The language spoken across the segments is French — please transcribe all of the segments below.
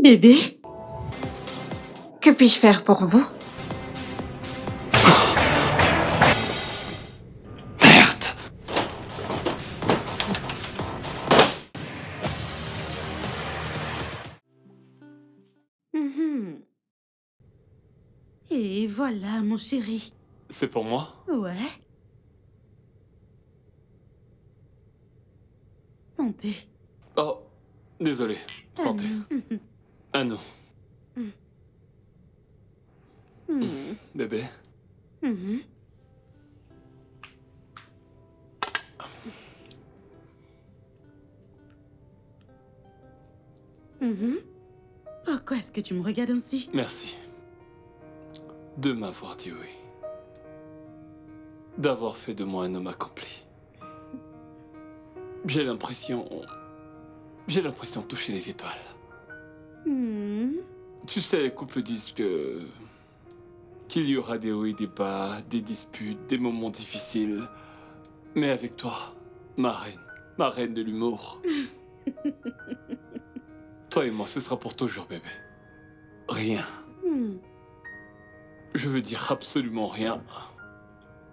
Bébé, que puis-je faire pour vous? Merde! Mhm. Et voilà, mon chéri. C'est pour moi? Ouais. Santé. Oh, désolé. À Santé. nous. À nous. Mhm. Bébé. Mhm. Mhm. Pourquoi est-ce que tu me regardes ainsi? Merci. De m'avoir dit oui. D'avoir fait de moi un homme accompli. J'ai l'impression... J'ai l'impression de toucher les étoiles. Mhm. Tu sais, les couples disent que... qu'il y aura des hauts et des bas, des disputes, des moments difficiles. Mais avec toi, ma reine de l'humour. Toi et moi, ce sera pour toujours, bébé. Rien. Mhm. Je veux dire absolument rien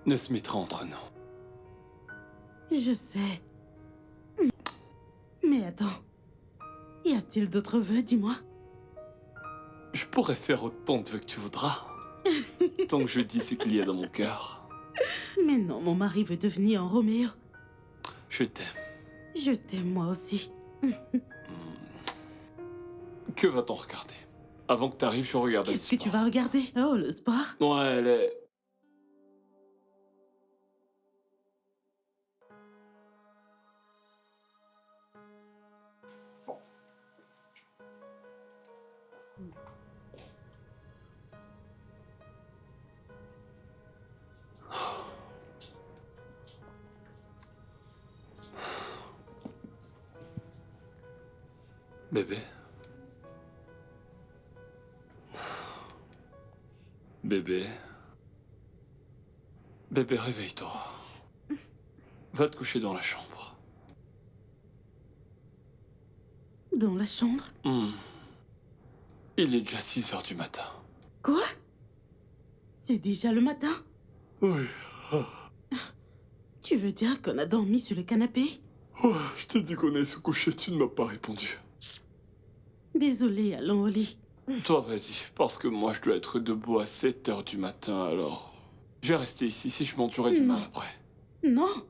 ne se mettra entre nous. Je sais. Mais attends. Y a-t-il d'autres vœux, dis-moi? Je pourrais faire autant de vœux que tu voudras. Tant que je dis ce qu'il y a dans mon cœur. Mais non, mon mari veut devenir un Roméo. Je t'aime. Je t'aime moi aussi. Que va-t-on regarder? Avant que t'arrives, je regarde le Qu'est-ce que tu sport. vas regarder? Oh, le sport? Ouais, elle est... Bébé. Bébé. Bébé, réveille-toi. Va te coucher dans la chambre. Dans la chambre? Il est déjà 6 heures du matin. Quoi? C'est déjà le matin? Oui. Tu veux dire qu'on a dormi sur le canapé? Oh, je t'ai dit qu'on allait se coucher, tu ne m'as pas répondu. Désolée, allons au lit. Toi, vas-y, parce que moi, je dois être debout à 7 heures du matin, alors... Je vais rester ici si je m'endurais du mal Non. après. Non,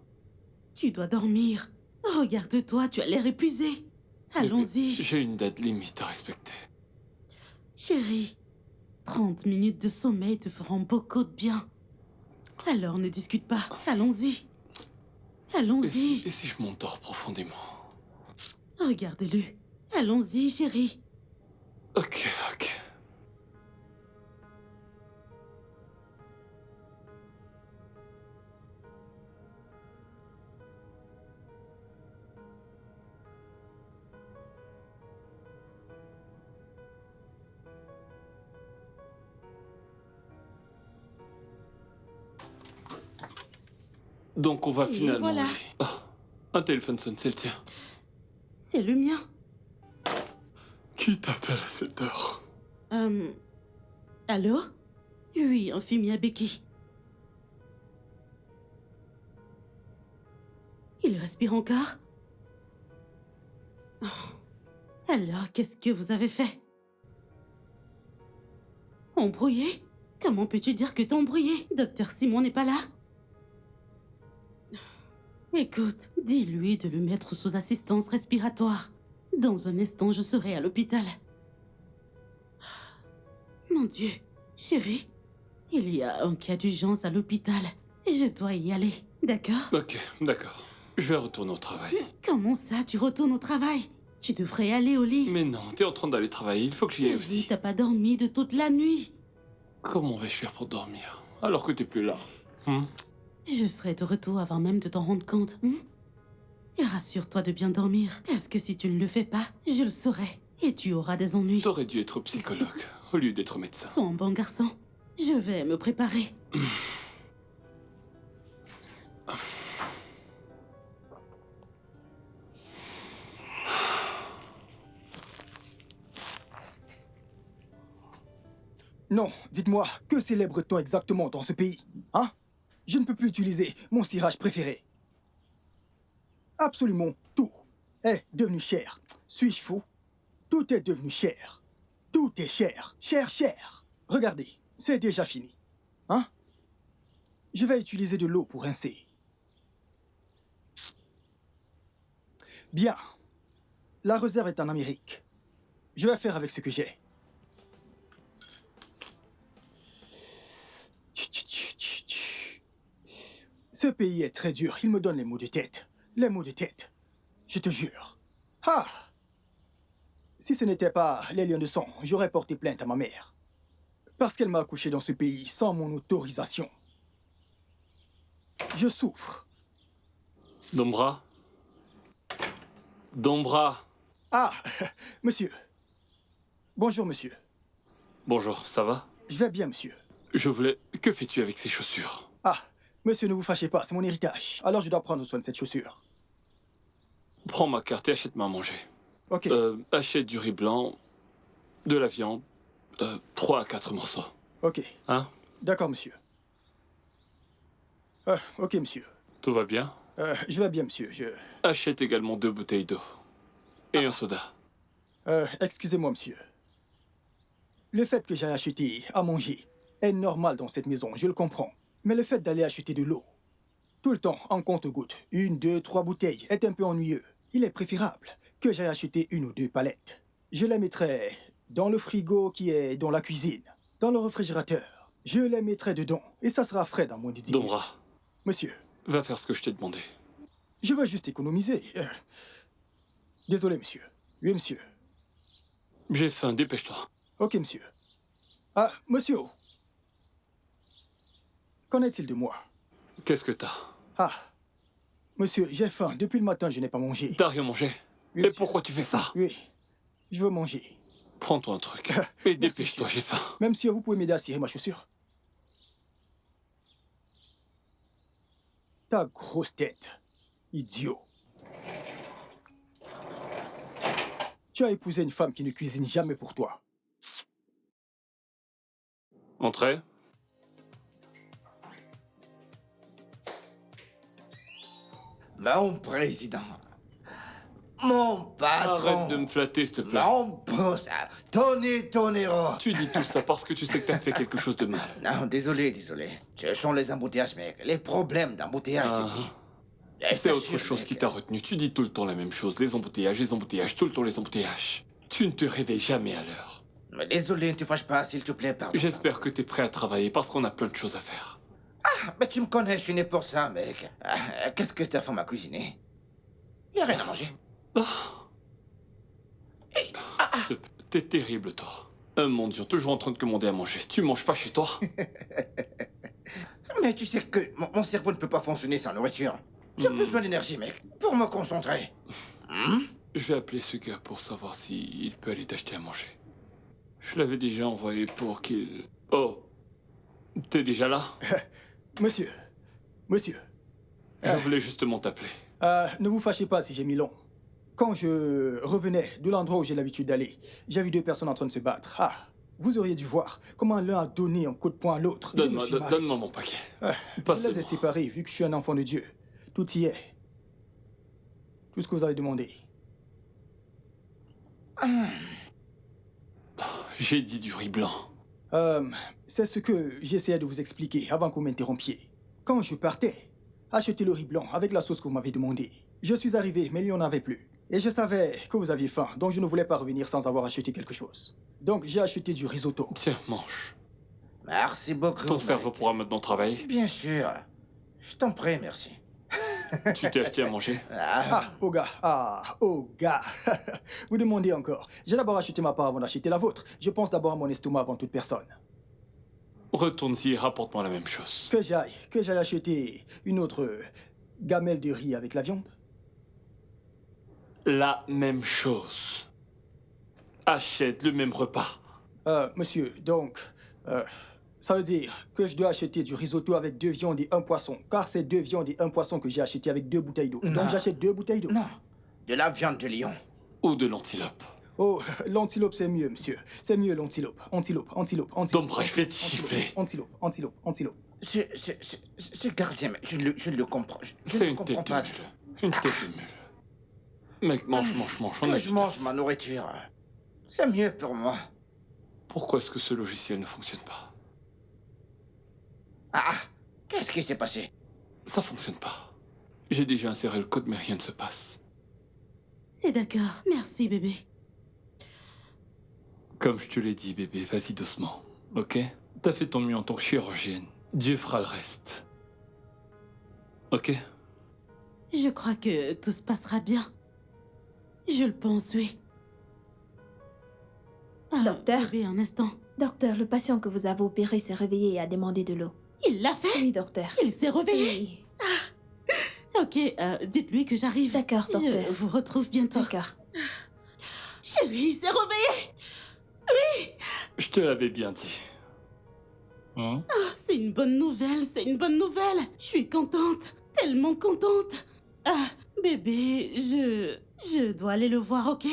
tu dois dormir. Regarde-toi, tu as l'air épuisé. Bébé, Allons-y. j'ai une date limite à respecter. Chérie, 30 minutes de sommeil te feront beaucoup de bien. Alors ne discute pas. Allons-y. Allons-y. Et si je m'endors profondément? Regarde-le. Allons-y, chérie. Ok. Donc on va Et finalement... voilà. Ah, un téléphone sonne, c'est le tien. C'est le mien. Qui t'appelle à cette heure? Allô? Oui, infirmier Becky. Il respire encore? Oh. Alors, qu'est-ce que vous avez fait? Embrouillé? Comment peux-tu dire que t'es embrouillé? Docteur Simon n'est pas là? Écoute, dis-lui de le mettre sous assistance respiratoire. Dans un instant, je serai à l'hôpital. Mon Dieu, chérie, il y a un cas d'urgence à l'hôpital. Je dois y aller, d'accord? Ok, d'accord. Je vais retourner au travail. Comment ça, tu retournes au travail? Tu devrais aller au lit. Mais non, t'es en train d'aller travailler, il faut que j'y aille Chérie, aussi. t'as pas dormi de toute la nuit. Comment vais-je faire pour dormir alors que t'es plus là? Je serai de retour avant même de t'en rendre compte. Et rassure-toi de bien dormir, parce que si tu ne le fais pas, je le saurai. Et tu auras des ennuis. T'aurais dû être psychologue au lieu d'être médecin. Sois un bon garçon. Je vais me préparer. Non, dites-moi, que célèbre-t-on exactement dans ce pays? Hein? Je ne peux plus utiliser mon cirage préféré. Absolument tout est devenu cher. Suis-je fou? Tout est devenu cher. Tout est cher. Cher, cher. Regardez, c'est déjà fini. Hein? Je vais utiliser de l'eau pour rincer. Bien. La réserve est en Amérique. Je vais faire avec ce que j'ai. Ce pays est très dur. Il me donne les maux de tête. Les maux de tête. Je te jure. Ah! Si ce n'était pas les liens de sang, j'aurais porté plainte à ma mère. Parce qu'elle m'a accouché dans ce pays sans mon autorisation. Je souffre. Dombra? Dombra? Ah! Monsieur. Bonjour, monsieur. Bonjour, ça va? Je vais bien, monsieur. Je voulais... Que fais-tu avec ces chaussures? Ah! Monsieur, ne vous fâchez pas, c'est mon héritage. Alors je dois prendre soin de cette chaussure. Prends ma carte et achète-moi à manger. Ok. Achète du riz blanc, de la viande, 3 à 4 morceaux. Ok. Hein? D'accord, monsieur. Ok, monsieur. Tout va bien? Je vais bien, monsieur. Achète également 2 bouteilles d'eau. Et un soda. Excusez-moi, monsieur. Le fait que j'aille acheter à manger est normal dans cette maison, je le comprends. Mais le fait d'aller acheter de l'eau, tout le temps, en compte-gouttes, 1, 2, 3 bouteilles, est un peu ennuyeux. Il est préférable que j'aille acheter 1 ou 2 palettes. Je les mettrai dans le frigo qui est dans la cuisine, dans le réfrigérateur. Je les mettrai dedans, et ça sera frais dans moins de 10 minutes. Dombra, Monsieur, va faire ce que je t'ai demandé. je veux juste économiser. Désolé, monsieur. Oui, monsieur. J'ai faim, dépêche-toi. Ok, monsieur. Ah, monsieur. Qu'en est-il de moi? Qu'est-ce que t'as? Ah, monsieur, j'ai faim. Depuis le matin, je n'ai pas mangé. T'as rien mangé? Oui, Et monsieur. pourquoi tu fais ça? Oui, je veux manger. Prends-toi un truc. Et dépêche-toi, monsieur. j'ai faim. Même monsieur, vous pouvez m'aider à cirer ma chaussure? Ta grosse tête. Idiot. Tu as épousé une femme qui ne cuisine jamais pour toi. Entrez. Mon président, mon patron, Arrête de me flatter, s'il te plaît. mon boss, Tony Tonero. Tu dis tout ça parce que tu sais que t'as fait quelque chose de mal. Non, désolé. Ce sont les embouteillages, mec. Les problèmes d'embouteillage, Ah. tu dis. C'est autre chose qui t'a retenu. Tu dis tout le temps la même chose. Les embouteillages, tout le temps les embouteillages. Tu ne te réveilles jamais à l'heure. Mais désolé, ne te fâche pas, s'il te plaît, pardon. J'espère que t'es prêt à travailler parce qu'on a plein de choses à faire. Mais tu me connais, je suis né pour ça, mec. Qu'est-ce que ta femme a cuisiné? Il n'y a rien à manger. T'es terrible, toi. Un mendiant, toujours en train de commander à manger. Tu manges pas chez toi? Mais tu sais que mon cerveau ne peut pas fonctionner sans nourriture. J'ai besoin d'énergie, mec, pour me concentrer. Je vais appeler ce gars pour savoir s'il peut aller t'acheter à manger. Je l'avais déjà envoyé pour qu'il... Oh, t'es déjà là? Monsieur. Je voulais justement t'appeler. Ne vous fâchez pas si j'ai mis long. Quand je revenais de l'endroit où j'ai l'habitude d'aller, j'ai vu 2 personnes en train de se battre. Ah, vous auriez dû voir comment l'un a donné un coup de poing à l'autre. Je me suis marré. Donne-moi mon paquet. Je Passez-moi. les ai séparés, vu que je suis un enfant de Dieu. Tout y est. Tout ce que vous avez demandé. J'ai dit du riz blanc. C'est ce que j'essayais de vous expliquer avant que vous m'interrompiez. Quand je partais, acheter le riz blanc avec la sauce que vous m'avez demandé. Je suis arrivé, mais il n'y en avait plus. Et je savais que vous aviez faim, donc je ne voulais pas revenir sans avoir acheté quelque chose. Donc j'ai acheté du risotto. Tiens, mange. Merci beaucoup. Ton mec. cerveau pourra maintenant travailler. Bien sûr. Je t'en prie, merci. Tu t'es acheté à manger? Ah, au gars. Vous demandez encore. J'ai d'abord acheté ma part avant d'acheter la vôtre. Je pense d'abord à mon estomac avant toute personne. Retourne-y et rapporte-moi la même chose. Que j'aille acheter une autre gamelle de riz avec la viande? La même chose. Achète le même repas. Monsieur, donc, ça veut dire que je dois acheter du risotto avec 2 viandes et 1 poisson. Car c'est 2 viandes et 1 poisson que j'ai acheté avec 2 bouteilles d'eau. Non. Donc j'achète 2 bouteilles d'eau. Non. De la viande de lion. Ou de l'antilope. Oh, l'antilope, c'est mieux, monsieur. C'est mieux, l'antilope. Antilope, antilope, antilope. Dombra, je vais te gifler. Antilope, antilope, antilope. Ce gardien, je ne le comprends. Je ne C'est le une comprends tête pas de du tout. mule. Une tête de mule. Mec, mange. On Que a je du mange ma nourriture. C'est mieux pour moi. temps. Pourquoi est-ce que ce logiciel ne fonctionne pas? Ah, qu'est-ce qui s'est passé? Ça fonctionne pas. J'ai déjà inséré le code, mais rien ne se passe. C'est d'accord. Merci, bébé. Comme je te l'ai dit, bébé, vas-y doucement, ok? T'as fait ton mieux en tant que chirurgienne. Dieu fera le reste. Ok? Je crois que tout se passera bien. Je le pense, oui. Ah, Docteur? Bébé, un instant. Docteur, le patient que vous avez opéré s'est réveillé et a demandé de l'eau. Il l'a fait? Oui, docteur. Il s'est réveillé? Oui. Ok, dites-lui que j'arrive. D'accord, docteur. Je vous retrouve bientôt. D'accord. Chérie, il s'est réveillé! Je te l'avais bien dit. Hein? C'est une bonne nouvelle, c'est une bonne nouvelle. Je suis contente, tellement contente. Ah, bébé, je dois aller le voir, ok?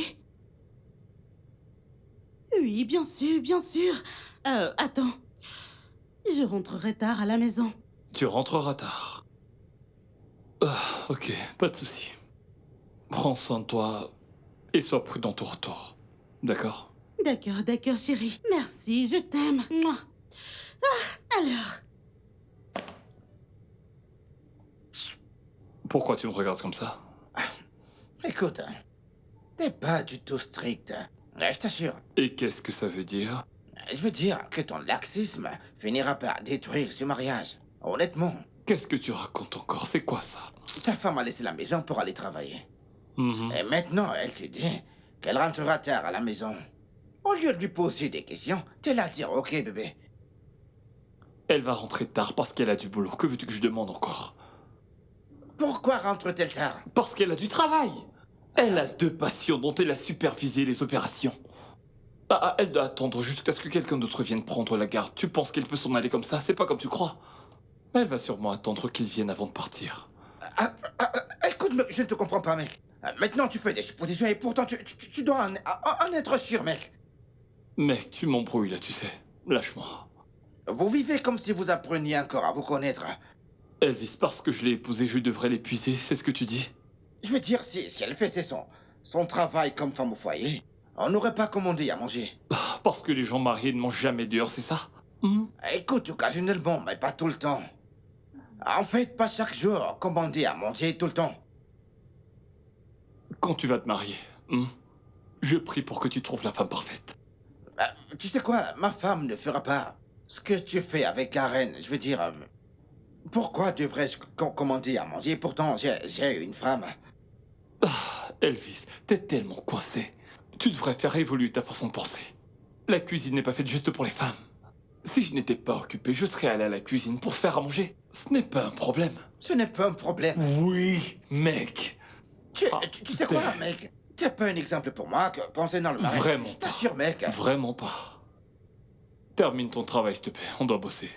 Oui, bien sûr, bien sûr. Attends. Je rentrerai tard à la maison. Tu rentreras tard. Ah, ok, pas de souci. Prends soin de toi et sois prudent au retour. D'accord? D'accord, d'accord, chérie. Merci, je t'aime. Mouah. Ah, alors. Pourquoi tu me regardes comme ça? Écoute, t'es pas du tout strict. Je t'assure. Et qu'est-ce que ça veut dire? Je veux dire que ton laxisme finira par détruire ce mariage. Honnêtement, Qu'est-ce que tu racontes encore? C'est quoi ça? ta femme a laissé la maison pour aller travailler. Mhm. Et maintenant, elle te dit qu'elle rentrera tard à la maison. Au lieu de lui poser des questions, t'es là à dire ok bébé. Elle va rentrer tard parce qu'elle a du boulot. Que veux-tu que je demande encore? Pourquoi rentre-t-elle tard? Parce qu'elle a du travail. Elle a 2 patients dont elle a supervisé les opérations. Elle doit attendre jusqu'à ce que quelqu'un d'autre vienne prendre la garde. Tu penses qu'elle peut s'en aller comme ça? C'est pas comme tu crois. Elle va sûrement attendre qu'ils viennent avant de partir. Écoute, je ne te comprends pas, mec. Maintenant, tu fais des suppositions et pourtant, tu dois en être sûr, mec. Mec, tu m'embrouilles là, tu sais. Lâche-moi. Vous vivez comme si vous appreniez encore à vous connaître. Elvis, parce que je l'ai épousée, je devrais l'épuiser, c'est ce que tu dis? Je veux dire, si elle fait son travail comme femme au foyer, on n'aurait pas commandé à manger. Parce que les gens mariés ne mangent jamais dehors, c'est ça? Écoute, occasionnellement, mais pas tout le temps. En fait, pas chaque jour, commander à manger tout le temps. Quand tu vas te marier, je prie pour que tu trouves la femme parfaite. Tu sais quoi, ma femme ne fera pas ce que tu fais avec Karen. Je veux dire, pourquoi devrais-je commander à manger? Pourtant, j'ai une femme. Elvis, t'es tellement coincé. Tu devrais faire évoluer ta façon de penser. La cuisine n'est pas faite juste pour les femmes. Si je n'étais pas occupé, je serais allé à la cuisine pour faire à manger. Ce n'est pas un problème. Ce n'est pas un problème. Oui, mec. Tu sais quoi, mec? T'as pas un exemple pour moi concernant le mariage? Vraiment Je t'assure, mec. Vraiment pas. Termine ton travail, s'il te plaît. On doit bosser.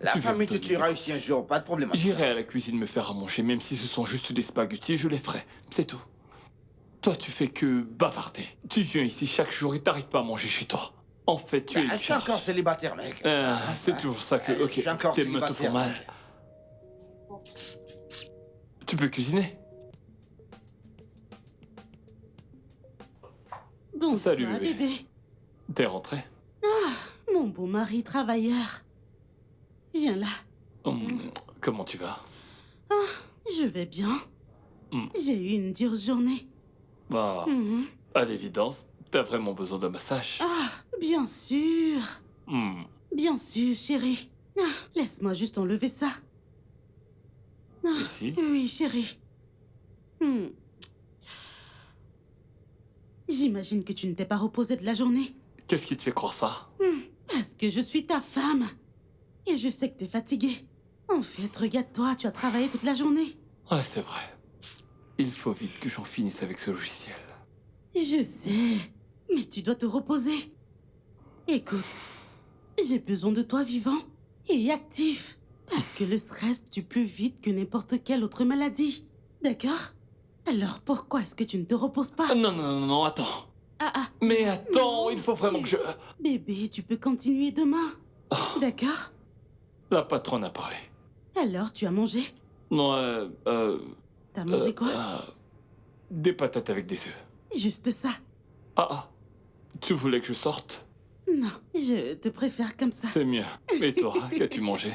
La Tu viens famille de te te tuera dire. ici un jour, pas de problème. J'irai à la cuisine me faire à manger, même si ce sont juste des spaghettis, je les ferai. C'est tout. Toi, tu fais que bavarder. Tu viens ici chaque jour et t'arrives pas à manger chez toi. En fait, tu es une Je suis charge. encore célibataire, mec. C'est toujours ça que... Ok, Je suis encore tes mains te célibataire, font mal. mec. Tu peux cuisiner? Bonsoir, Salut, bébé. bébé. T'es rentré? Mon beau mari travailleur. Viens là. Comment tu vas? Je vais bien. Hmm. J'ai eu une dure journée. Bah, Mhm. à l'évidence, t'as vraiment besoin d'un massage. Ah, bien sûr. Hmm. Bien sûr, chérie. Laisse-moi juste enlever ça. Ici? Oui, chérie. J'imagine que tu ne t'es pas reposée de la journée. Qu'est-ce qui te fait croire ça? Parce que je suis ta femme. Et je sais que t'es fatiguée. En fait, regarde-toi, tu as travaillé toute la journée. Ouais, c'est vrai. Il faut vite que j'en finisse avec ce logiciel. Je sais, mais tu dois te reposer. Écoute, j'ai besoin de toi vivant et actif. Parce que le stress tue plus vite que n'importe quelle autre maladie. D'accord? Alors pourquoi est-ce que tu ne te reposes pas? Non, non, non, non, attends. Ah, Mais attends, il faut vraiment que je... Bébé, tu peux continuer demain. D'accord? La patronne a parlé. Alors, tu as mangé? Non, T'as mangé quoi? des patates avec des œufs. Juste ça. Ah, tu voulais que je sorte? Non, je te préfère comme ça. C'est mieux. Et toi, qu'as-tu mangé?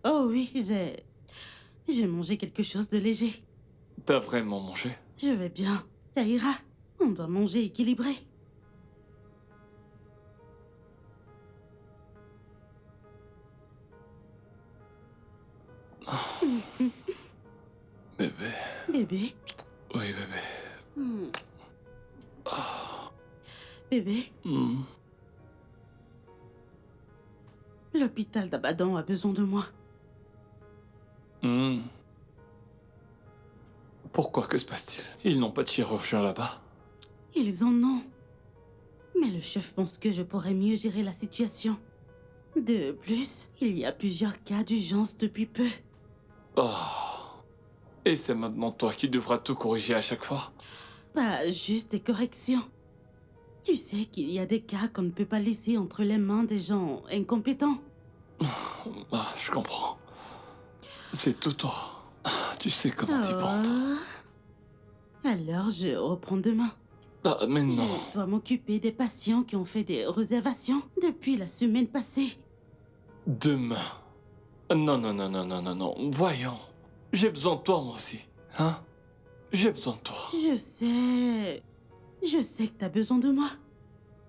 Oh oui, j'ai mangé quelque chose de léger. T'as vraiment mangé? Je vais bien, ça ira. On doit manger équilibré. Bébé. Bébé. Oui, bébé. Hmm. Ah. Bébé, Hmm. l'hôpital d'Abadan a besoin de moi. Hmm. Pourquoi? Que se passe-t-il? Ils n'ont pas de chirurgien là-bas? Ils en ont. Mais le chef pense que je pourrais mieux gérer la situation. De plus, il y a plusieurs cas d'urgence depuis peu. Oh. Et c'est maintenant toi qui devras tout corriger à chaque fois? Pas juste des corrections. Tu sais qu'il y a des cas qu'on ne peut pas laisser entre les mains des gens incompétents. Ah, je comprends. C'est tout toi. Tu sais comment t'y prendre. Alors je reprends demain. Ah, mais non. Je dois m'occuper des patients qui ont fait des réservations depuis la semaine passée. Demain. Non, non, non, non, non, non, non. Voyons. J'ai besoin de toi, moi aussi. Hein? J'ai besoin de toi. Je sais. Je sais que t'as besoin de moi.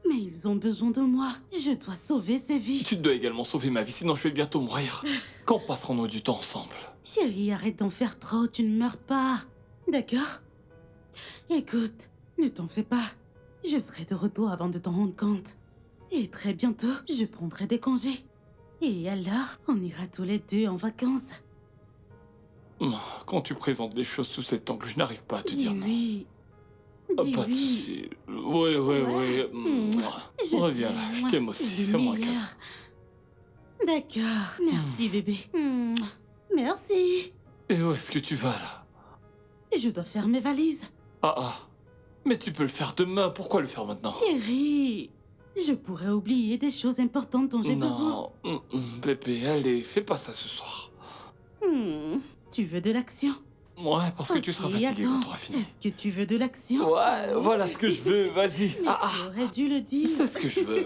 Mais ils ont besoin de moi. Je dois sauver ces vies. Tu dois également sauver ma vie, sinon je vais bientôt mourir. Quand passerons-nous du temps ensemble? Chérie, arrête d'en faire trop, tu ne meurs pas. D'accord? Écoute, ne t'en fais pas. Je serai de retour avant de t'en rendre compte. Et très bientôt, je prendrai des congés. Et alors, on ira tous les deux en vacances. Quand tu présentes les choses sous cet angle, je n'arrive pas à te Dis dire non. oui. Ah, Dis pas de oui. souci. Oui, oui, oui. Je Reviens là, t'aime. je t'aime aussi. Le Fais-moi un câlin. meilleur. D'accord. Merci, bébé. Merci. Et où est-ce que tu vas là? Je dois faire mes valises. Ah. Mais tu peux le faire demain, pourquoi le faire maintenant? Chérie, je pourrais oublier des choses importantes dont j'ai besoin. Non, bébé, allez, fais pas ça ce soir. Tu veux de l'action? Ouais, parce que tu seras fatigué attends. quand tu auras fini. Est-ce que tu veux de l'action? Ouais, voilà ce que je veux, vas-y. Mais tu aurais dû le dire. C'est ce que je veux.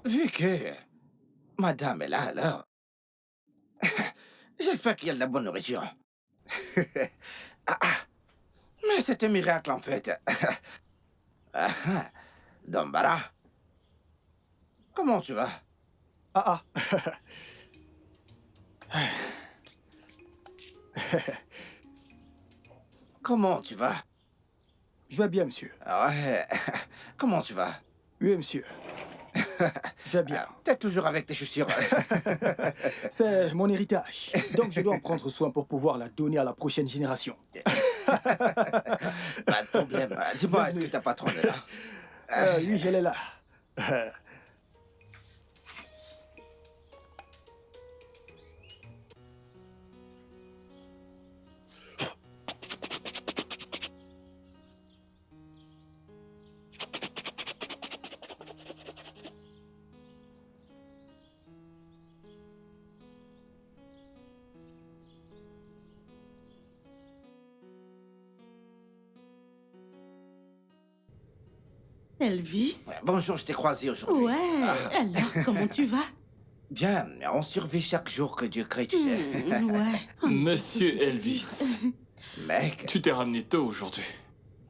Vu que madame est là, alors... J'espère qu'il y a de la bonne nourriture. Mais c'est un miracle, en fait. Dombara, comment tu vas? Ah. Comment tu vas? Je vais bien, monsieur. Ouais. Comment tu vas? Oui, monsieur. Je vais bien. T'es toujours avec tes chaussures. C'est mon héritage. Donc je dois en prendre soin pour pouvoir la donner à la prochaine génération. Pas de problème. Dis-moi, est-ce que ta patronne est là? Oui, elle est là. Elvis? Bonjour, je t'ai croisé aujourd'hui. Ouais. Alors, comment tu vas? Bien, on survit chaque jour que Dieu crée, tu sais. Ouais. Oh, mais Monsieur c'est tous des Elvis. survivants. Mec, Tu t'es ramené tôt aujourd'hui.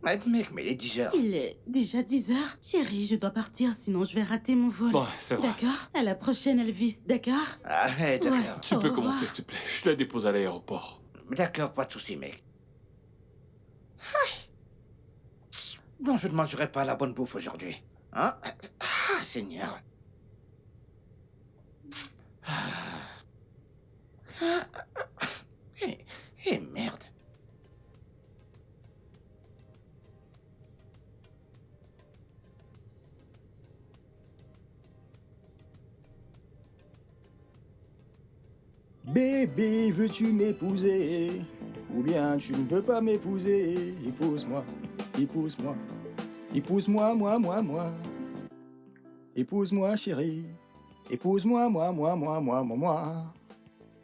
mais il est 10 heures. Il est déjà 10 heures. Chérie, je dois partir, sinon je vais rater mon vol. Ouais, c'est vrai. D'accord? À la prochaine, Elvis, d'accord? Arrête, d'accord. Ouais. Tu Au peux revoir. commencer, s'il te plaît. Je la dépose à l'aéroport. D'accord, pas de soucis, mec. Donc je ne mangerai pas la bonne bouffe aujourd'hui. Hein? Ah, Seigneur. Bébé, veux-tu m'épouser? Ou bien tu ne veux pas m'épouser? Épouse-moi, épouse-moi, épouse-moi, moi. Épouse-moi, chérie. Épouse-moi, moi.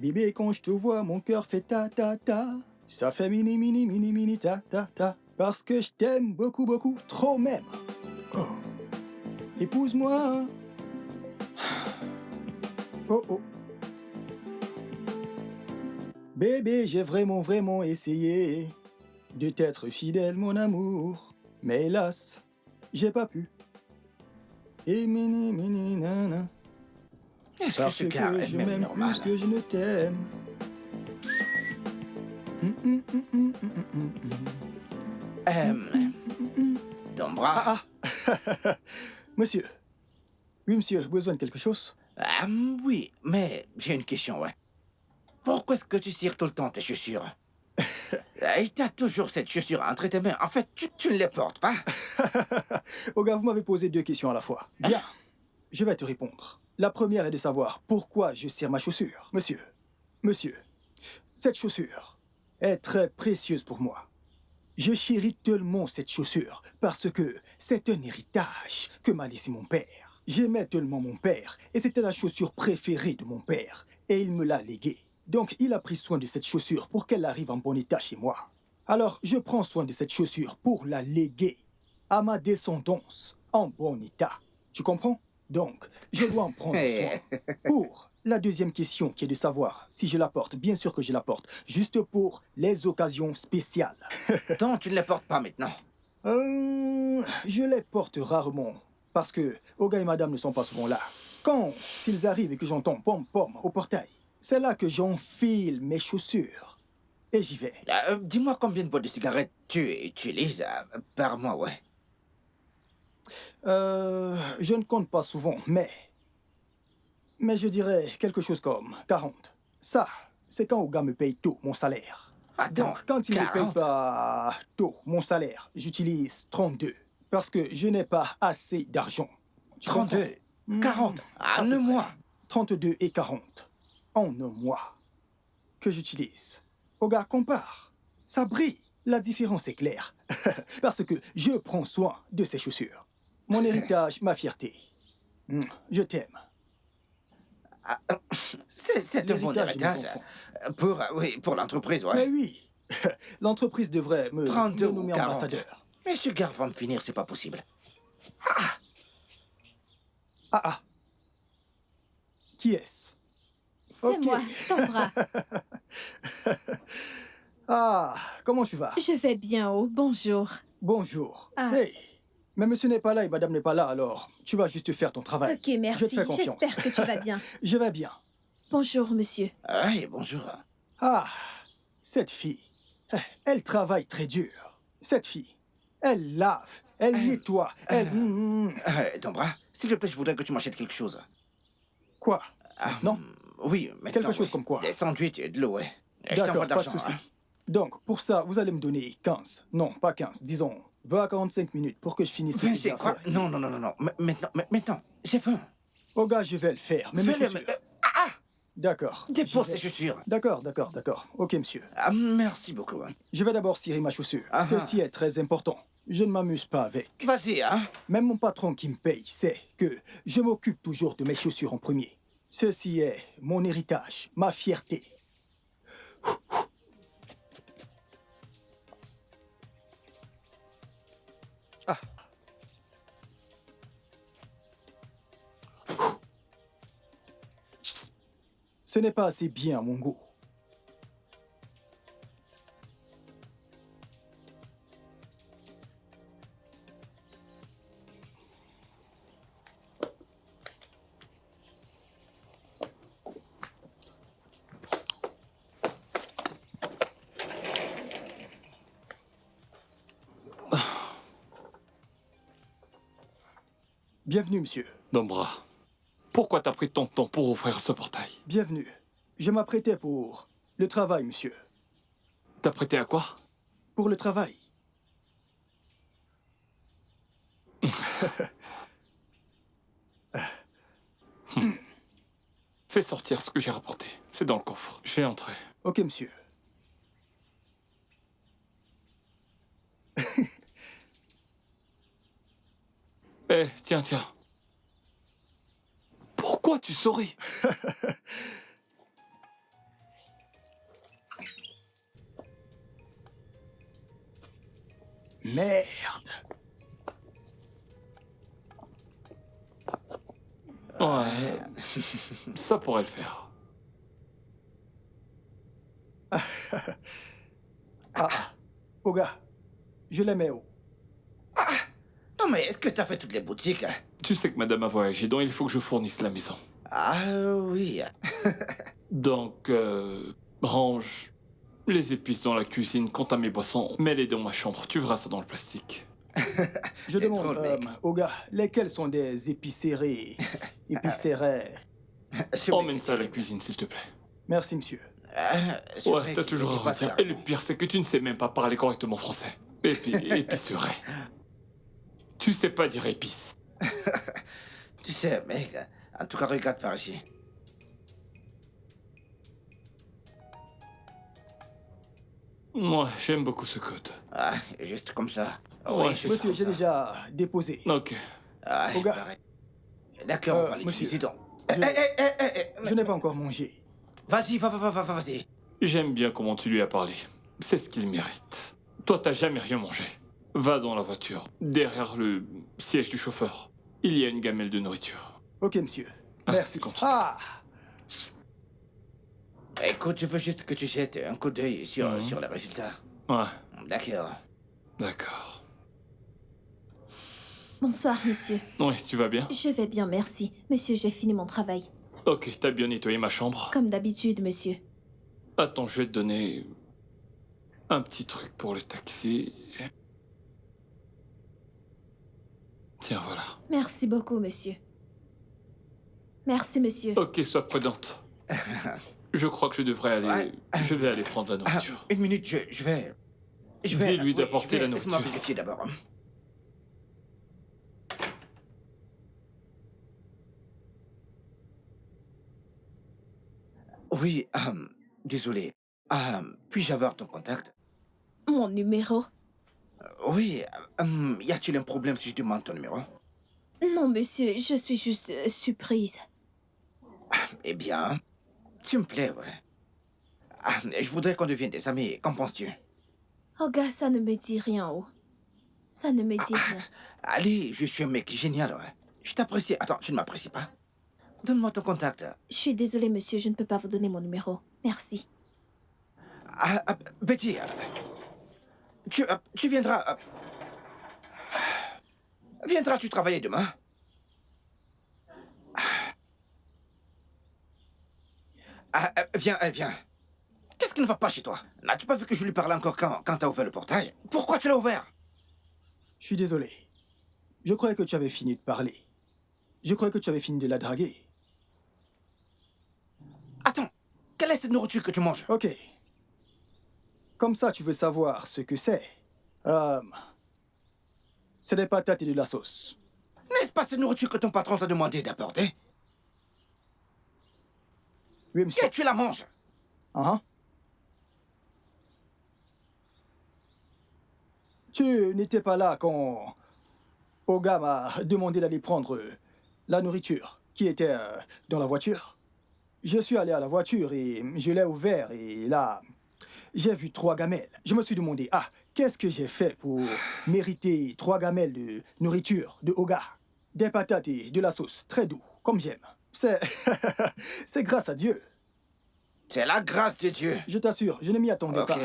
Bébé, quand je te vois, mon cœur fait ta ta ta. Ça fait mini ta ta ta. Parce que je t'aime beaucoup, beaucoup, trop même. Oh. Épouse-moi. Oh oh. Bébé, j'ai vraiment essayé de t'être fidèle, mon amour. Mais hélas, j'ai pas pu. Et mini nana. Est-ce que Parce ce que gars est je même m'aime normal? plus que je ne t'aime. Dombra? Ah. Monsieur. Oui, monsieur, besoin de quelque chose? Oui, mais j'ai une question, ouais. Pourquoi est-ce que tu cires tout le temps tes chaussures? Et t'as toujours cette chaussure entre tes mains. En fait, tu ne les portes pas. Oh gars, vous m'avez posé 2 questions à la fois. Bien, je vais te répondre. La première est de savoir pourquoi je cire ma chaussure. Monsieur, cette chaussure est très précieuse pour moi. Je chéris tellement cette chaussure parce que c'est un héritage que m'a laissé mon père. J'aimais tellement mon père et c'était la chaussure préférée de mon père et il me l'a léguée. Donc il a pris soin de cette chaussure pour qu'elle arrive en bon état chez moi. Alors je prends soin de cette chaussure pour la léguer à ma descendance en bon état. Tu comprends? Donc je dois en prendre soin. Pour la deuxième question qui est de savoir si je la porte, bien sûr que je la porte, juste pour les occasions spéciales. Donc, tu ne les portes pas maintenant. Je les porte rarement, parce que Oga et Madame ne sont pas souvent là. Quand s'ils arrivent et que j'entends pom-pom au portail, c'est là que j'enfile mes chaussures. Et j'y vais. Dis-moi combien de boîtes de cigarettes tu utilises par mois, ouais. Je ne compte pas souvent, mais je dirais quelque chose comme 40. Ça, c'est quand Oga me paye tôt mon salaire. Attends, Donc, quand il ne me paye 40? pas tôt mon salaire, j'utilise 32. Parce que je n'ai pas assez d'argent. Tu 32, comprends? 40, À en peu un près. mois. 32 et 40 en un mois que j'utilise. Oga, compare. Ça brille. La différence est claire. Parce que je prends soin de ces chaussures. Mon héritage, ma fierté. Je t'aime. C'est un bon L'héritage de mes héritage. enfants. Oui, pour l'entreprise, Mais ouais. oui. L'entreprise devrait me 32 ou nommer 40. ambassadeur. Mais ce gars va me finir, c'est pas possible. Ah. Qui est-ce? C'est Ok. moi, Tambra. Ah, comment tu vas? Je vais bien, oh, bonjour. Bonjour. Ah. Hey, mais monsieur n'est pas là et madame n'est pas là, alors tu vas juste faire ton travail. Ok, merci. Je te fais confiance. J'espère que tu vas bien. Je vais bien. Bonjour, monsieur. Oui, bonjour. Ah, cette fille, elle travaille très dur. Cette fille, elle lave, elle nettoie, elle... Dombra, s'il te plaît, je voudrais que tu m'achètes quelque chose. Quoi? Non? Oui, maintenant. Quelque chose oui. comme quoi? Des sandwichs et de l'eau, ouais. Et je t'envoie D'accord, pas de d'argent. souci. Hein. Donc, pour ça, vous allez me donner 15. Non, pas 15, disons 20 à 45 minutes pour que je finisse ce que Mais j'ai c'est à quoi? faire. Non. Maintenant, j'ai faim. Oh gars, je vais le faire, mais mes Fais-le, chaussures... mais- D'accord. Dépose j'y vais. ces chaussures. D'accord. Ok, monsieur. Merci beaucoup. Hein. Je vais d'abord cirer ma chaussure. Ah, Ceci est très important. Je ne m'amuse pas avec. Vas-y, hein. Même mon patron qui me paye sait que je m'occupe toujours de mes chaussures en premier. Ceci est mon héritage, ma fierté. Ce n'est pas assez bien à mon goût. Bienvenue, monsieur. Dombra, pourquoi t'as pris tant de temps pour ouvrir ce portail? Bienvenue. Je m'apprêtais pour le travail, monsieur. T'as prêté à quoi? Pour le travail. Fais sortir ce que j'ai rapporté. C'est dans le coffre. Je vais entrer. Ok, monsieur. Eh, tiens. Pourquoi tu souris? Merde. Ouais. Ça pourrait le faire. Oga, je les mets où? Non, mais est-ce que t'as fait toutes les boutiques? Tu sais que madame a voyagé, donc il faut que je fournisse la maison. Ah oui. Donc, range les épices dans la cuisine. Quant à mes boissons, mets-les dans ma chambre. Tu verras ça dans le plastique. Je T'es demande, trop le mec. Oga, lesquels sont des épiceries? Épicéraires. Emmène ça à la cuisine, s'il te plaît. Merci, monsieur. Ouais, t'as toujours à redire. Et le pire, c'est que tu ne sais même pas parler correctement français. Et puis, épicerie. Tu sais pas dire épice. Tu sais, mec, en tout cas, regarde par ici. Moi, j'aime beaucoup ce code. Ah, juste comme ça. Ouais, juste Monsieur, comme j'ai ça. déjà déposé. Ok. Ah, Oga. pareil. D'accord, on va monsieur, l'utiliser donc. je- Je n'ai pas encore mangé. Vas-y, vas-y. J'aime bien comment tu lui as parlé. C'est ce qu'il mérite. Toi, t'as jamais rien mangé. Va dans la voiture, derrière le siège du chauffeur. Il y a une gamelle de nourriture. Ok, monsieur. Ah, Merci. continue. Ah, Écoute, je veux juste que tu jettes un coup d'œil sur les résultats. Ouais, D'accord. Bonsoir, monsieur. oui, tu vas bien? Je vais bien, merci. Monsieur, j'ai fini mon travail. Ok, t'as bien nettoyé ma chambre. Comme d'habitude, monsieur. Attends, je vais te donner un petit truc pour le taxi. Tiens, voilà. Merci beaucoup, monsieur. Merci, monsieur. Ok, sois prudente. Je crois que je devrais aller... Ouais. Je vais aller prendre la nourriture. Une minute, je vais... Dis-lui d'apporter la Laisse-moi nourriture. vérifier d'abord. Oui, désolé. Puis-je avoir ton contact? Mon numéro? Oui, y a-t-il un problème si je demande ton numéro? Non, monsieur, je suis juste surprise. Eh bien, tu me plais, ouais. Je voudrais qu'on devienne des amis. Qu'en penses-tu? Oh, gars, ça ne me dit rien, oh. Ça ne me dit rien. Allez, je suis un mec génial, ouais. Je t'apprécie. Attends, tu ne m'apprécies pas? Donne-moi ton contact. Je suis désolée, monsieur, je ne peux pas vous donner mon numéro. Merci. Betty, tu viendras... Viendras-tu travailler demain? Viens. Qu'est-ce qui ne va pas chez toi? N'as-tu pas vu que je lui parlais encore quand t'as ouvert le portail? Pourquoi tu l'as ouvert? je suis désolé. Je croyais que tu avais fini de parler. Je croyais que tu avais fini de la draguer. Attends, quelle est cette nourriture que tu manges? Ok. Comme ça, tu veux savoir ce que c'est. C'est des patates et de la sauce. N'est-ce pas cette nourriture que ton patron t'a demandé d'apporter? Oui, monsieur. Et tu la manges? Ah, Tu n'étais pas là quand Oga m'a demandé d'aller prendre la nourriture qui était dans la voiture. Je suis allé à la voiture et je l'ai ouvert et là, j'ai vu 3 gamelles. Je me suis demandé, qu'est-ce que j'ai fait pour mériter 3 gamelles de nourriture de Oga? Des patates et de la sauce, très doux, comme j'aime. C'est... c'est grâce à Dieu. C'est la grâce de Dieu. Je t'assure, je ne m'y attendais Ok. pas.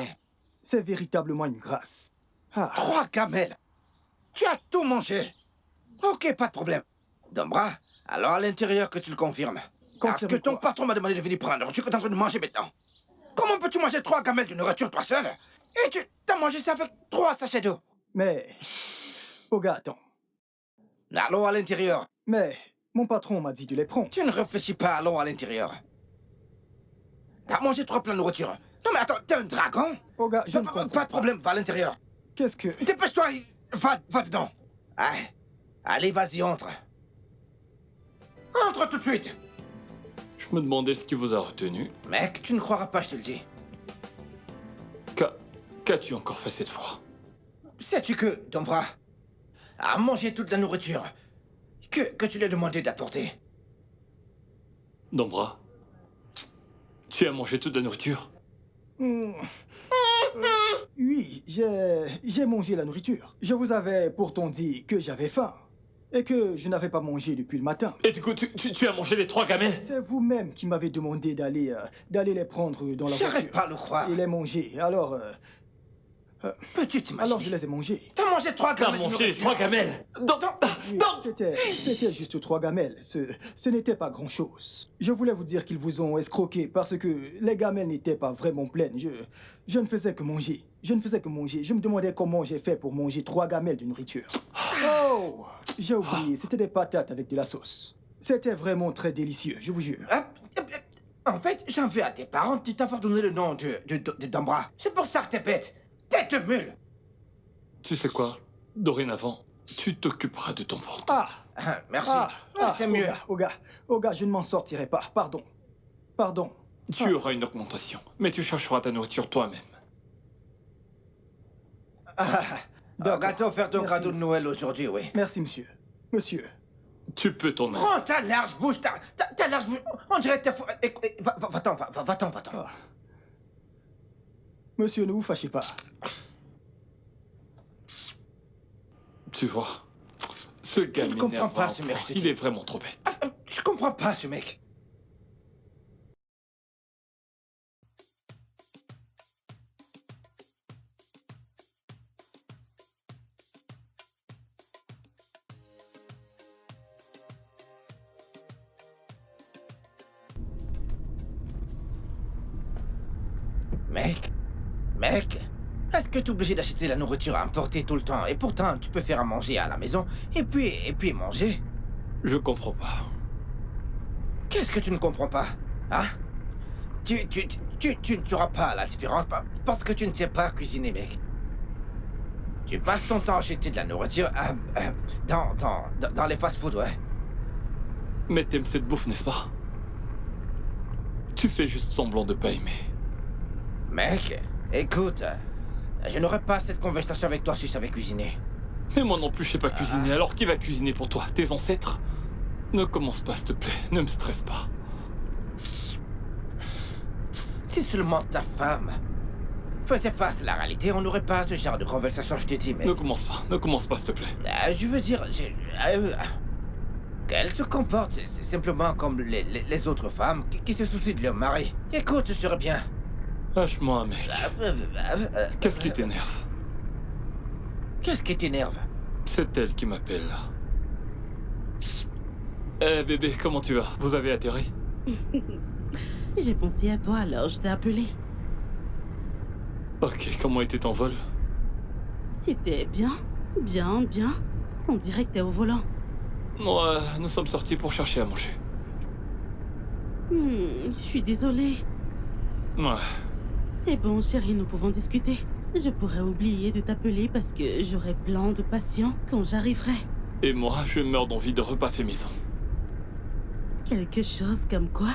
C'est véritablement une grâce. 3 gamelles. Tu as tout mangé. Ok, pas de problème. Dombra, alors à l'intérieur que tu le confirmes. Parce Confirme que ton quoi? patron m'a demandé de venir prendre la nourriture que tu es en train de manger maintenant. Comment peux-tu manger 3 gamelles de nourriture toi seul? Et tu t'as mangé ça avec 3 sachets d'eau. Mais... Oga, attends. Allons à l'intérieur. Mais mon patron m'a dit de les prendre. Tu ne réfléchis pas, allons à l'intérieur. T'as mangé 3 plats de nourriture. Non mais attends, t'es un dragon? Oga, je ne comprends Pas de problème, va à l'intérieur. Qu'est-ce que... Dépêche-toi, va dedans. Allez, vas-y, entre. Entre tout de suite. Je me demandais ce qui vous a retenu. Mec, tu ne croiras pas, je te le dis. Qu'as-tu encore fait cette fois? Sais-tu que Dombra a mangé toute la nourriture que tu lui as demandé d'apporter? Dombra, tu as mangé toute la nourriture? Oui, j'ai mangé la nourriture. Je vous avais pourtant dit que j'avais faim. Et que je n'avais pas mangé depuis le matin. Et du coup, tu as mangé les 3 gamelles? C'est vous-même qui m'avez demandé d'aller les prendre dans la voiture. J'arrive pas à le croire. Et les manger. Alors, Peux-tu t'imaginer? alors je les ai mangés. T'as mangé 3 T'as gamelles de mangé les nourriture. 3 gamelles? Oui, c'était juste 3 gamelles. Ce n'était pas grand-chose. Je voulais vous dire qu'ils vous ont escroqué parce que les gamelles n'étaient pas vraiment pleines. Je ne faisais que manger. Je ne faisais que manger. Je me demandais comment j'ai fait pour manger 3 gamelles de nourriture. Oh, j'ai oublié. C'était des patates avec de la sauce. C'était vraiment très délicieux, je vous jure. En fait, j'en veux à tes parents de t'avoir donné le nom de Dombra. C'est pour ça que t'es bête. Tête de mule. Tu sais quoi? Dorénavant, tu t'occuperas de ton ventre. Ah, Merci. C'est mieux. Oga, je ne m'en sortirai pas. Pardon. Tu auras une augmentation, mais tu chercheras ta nourriture toi-même. Doga t'a offert ton Merci. cadeau de Noël aujourd'hui, oui. Merci, monsieur. Monsieur. Tu peux t'en aller. Prends ta large bouche, ta large bouche. On dirait que t'es fou. Va-t'en. Ah. Monsieur, ne vous fâchez pas. Tu vois, ce gars ne comprends m'énerve pas, à un ce mec, point. je te Il dis. est vraiment trop bête. Je comprends pas ce mec. Mec, est-ce que tu es obligé d'acheter la nourriture à importer tout le temps? Et pourtant, tu peux faire à manger à la maison, et puis manger. Je comprends pas. Qu'est-ce que tu ne comprends pas? Hein? Tu ne sauras pas la différence parce que tu ne sais pas cuisiner, mec. Tu passes ton temps à acheter de la nourriture dans les fast-food, ouais. Mais t'aimes cette bouffe, n'est-ce pas? Tu fais juste semblant de pas aimer. Mec, écoute, je n'aurais pas cette conversation avec toi si je savais cuisiner. Mais moi non plus, je sais pas cuisiner. Alors qui va cuisiner pour toi? Tes ancêtres? Ne commence pas, s'il te plaît. Ne me stresse pas. Si seulement ta femme faisait face à la réalité, on n'aurait pas ce genre de conversation, je te dis, mec. Ne commence pas, s'il te plaît. Je veux dire, qu'elle se comporte simplement comme les autres femmes qui se soucient de leur mari. Écoute, je serais bien. Lâche-moi, mec. Qu'est-ce qui t'énerve? Qu'est-ce qui t'énerve? C'est elle qui m'appelle, là. Eh, bébé, comment tu vas? Vous avez atterri? J'ai pensé à toi, alors je t'ai appelé. Ok, comment était ton vol? C'était bien. On dirait que t'es au volant. Ouais, nous sommes sortis pour chercher à manger. Je suis désolée. Ouais. C'est bon, chérie, nous pouvons discuter. Je pourrais oublier de t'appeler parce que j'aurai plein de patients quand j'arriverai. Et moi, je meurs d'envie de repas fait maison. Quelque chose comme quoi?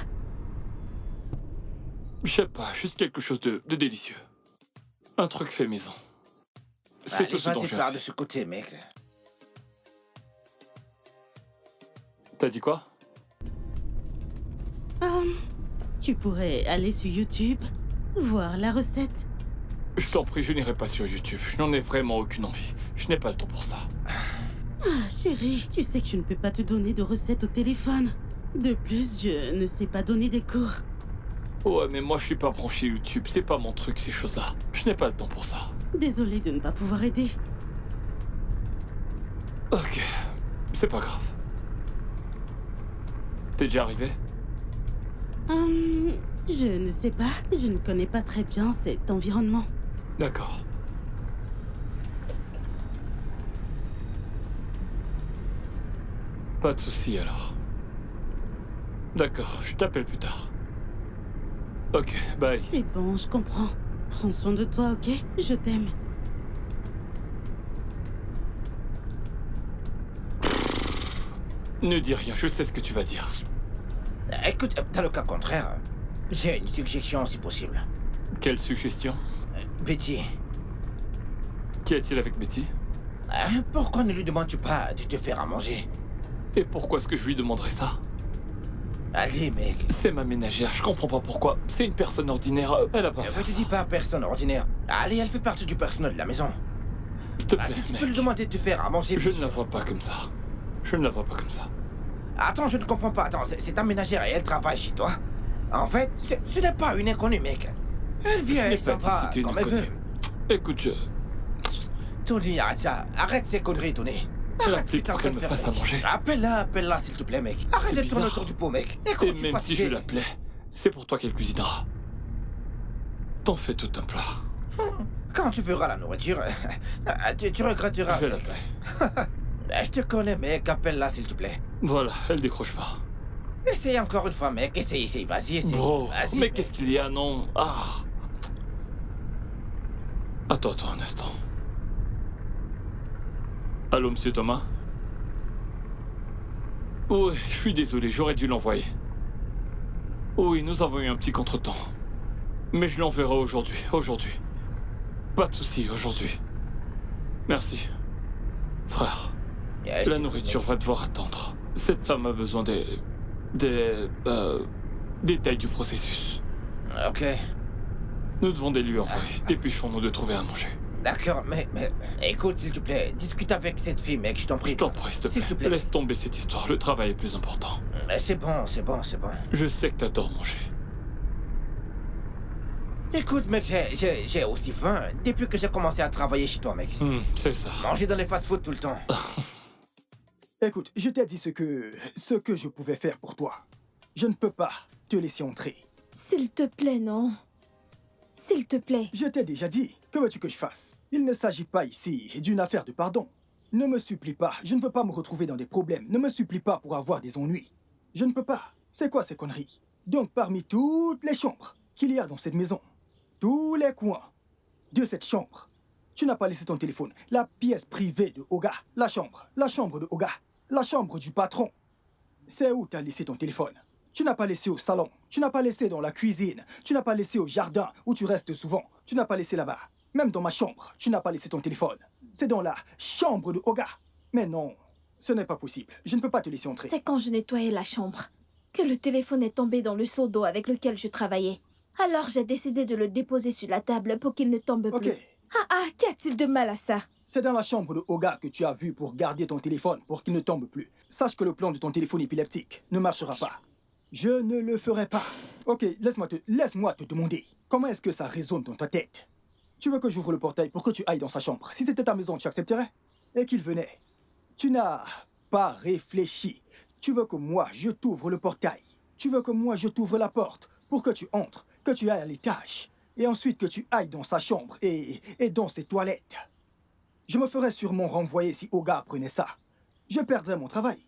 Je sais pas, juste quelque chose de délicieux. Un truc fait maison. C'est tout ce dont Vas-y, j'ai pars envie. de ce côté, mec. T'as dit quoi? Tu pourrais aller sur YouTube, voir la recette. Je t'en prie, je n'irai pas sur YouTube. Je n'en ai vraiment aucune envie. Je n'ai pas le temps pour ça. Ah, chérie, tu sais que je ne peux pas te donner de recettes au téléphone. De plus, je ne sais pas donner des cours. Ouais, mais moi je suis pas branché YouTube. C'est pas mon truc, ces choses-là. Je n'ai pas le temps pour ça. Désolée de ne pas pouvoir aider. Ok, c'est pas grave. T'es déjà arrivé? Je ne sais pas. Je ne connais pas très bien cet environnement. D'accord. Pas de soucis alors. D'accord, je t'appelle plus tard. Ok, bye. C'est bon, je comprends. Prends soin de toi, ok? Je t'aime. Ne dis rien, je sais ce que tu vas dire. Écoute, dans le cas contraire, j'ai une suggestion si possible. Quelle suggestion? Betty, Qu'y a-t-il avec Betty? hein, pourquoi ne lui demandes-tu pas de te faire à manger? Et pourquoi est-ce que je lui demanderais ça? Allez, mec. C'est ma ménagère, je comprends pas pourquoi. C'est une personne ordinaire, elle a pas Ne fait te ça. dis pas personne ordinaire. Allez, elle fait partie du personnel de la maison. S'il te Ah, plaît, si tu mec. peux lui demander de te faire à manger... Je ne la vois pas comme ça. Je ne la vois pas comme ça. Attends, je ne comprends pas. Attends, c'est ta ménagère et elle travaille chez toi. En fait, ce n'est pas une inconnue, mec. Elle vient, Je n'ai elle s'en pas dit que va, c'était une comme elle veut. inconnue. Écoute, Tony, arrête ça. Arrête ces conneries, Tony. Arrête ce que Appelle t'es en pour train qu'elle de me faire, fasse à mec. manger. Appelle-la, s'il te plaît, mec. Arrête C'est de tourner bizarre. autour du pot, mec. Et Et quand tu même si je fatigué... l'appelais, c'est pour toi qu'elle cuisinera. T'en fais tout un plat. Quand tu verras la nourriture, tu regretteras, Je vais mec. l'appeler. Je te connais, mec. Appelle-la, s'il te plaît. Voilà, elle décroche pas. Essaye encore une fois, mec. Essaye, vas-y, essaye. Bro, Vas-y, mais mec. qu'est-ce qu'il y a, non? Ah. Attends un instant. Allô, monsieur Thomas? Oui, je suis désolé, j'aurais dû l'envoyer. Oui, nous avons eu un petit contretemps. Mais je l'enverrai aujourd'hui. Pas de souci, aujourd'hui. Merci. Frère, Je la t'écoute, nourriture mec. va devoir attendre. Cette femme a besoin des détails du processus. Ok, Nous devons les lui envoyer. Dépêchons-nous de trouver à manger. d'accord, mais... Écoute, s'il te plaît, discute avec cette fille, mec, je t'en prie. Je t'en prie, s'il te S'il te plaît. plaît. Laisse tomber cette histoire. Le travail est plus important. C'est bon. Je sais que t'adores manger. Écoute, mec, j'ai aussi faim depuis que j'ai commencé à travailler chez toi, mec. C'est ça. Manger dans les fast-food tout le temps. Écoute, je t'ai dit ce que je pouvais faire pour toi. Je ne peux pas te laisser entrer. S'il te plaît, non. S'il te plaît. Je t'ai déjà dit. Que veux-tu que je fasse? Il ne s'agit pas ici d'une affaire de pardon. Ne me supplie pas. Je ne veux pas me retrouver dans des problèmes. Ne me supplie pas pour avoir des ennuis. Je ne peux pas. C'est quoi ces conneries? Donc, parmi toutes les chambres qu'il y a dans cette maison, tous les coins de cette chambre, tu n'as pas laissé ton téléphone. La pièce privée de Oga, la chambre de Oga, la chambre du patron. C'est où tu as laissé ton téléphone? Tu n'as pas laissé au salon, tu n'as pas laissé dans la cuisine, tu n'as pas laissé au jardin où tu restes souvent, tu n'as pas laissé là-bas. Même dans ma chambre, tu n'as pas laissé ton téléphone. C'est dans la chambre de Oga. Mais non, ce n'est pas possible. Je ne peux pas te laisser entrer. C'est quand je nettoyais la chambre que le téléphone est tombé dans le seau d'eau avec lequel je travaillais. Alors j'ai décidé de le déposer sur la table pour qu'il ne tombe Ok, plus. Qu'y a-t-il de mal à ça? c'est dans la chambre de Oga que tu as vu pour garder ton téléphone pour qu'il ne tombe plus. Sache que le plan de ton téléphone épileptique ne marchera pas. Je ne le ferai pas. Ok, laisse-moi te demander. Comment est-ce que ça résonne dans ta tête? Tu veux que j'ouvre le portail pour que tu ailles dans sa chambre? Si c'était ta maison, tu accepterais? Et qu'il venait. Tu n'as pas réfléchi. Tu veux que moi, je t'ouvre le portail. Tu veux que moi, je t'ouvre la porte pour que tu entres, que tu ailles à l'étage. Et ensuite que tu ailles dans sa chambre et dans ses toilettes. Je me ferais sûrement renvoyer si Oga apprenait ça. Je perdrais mon travail.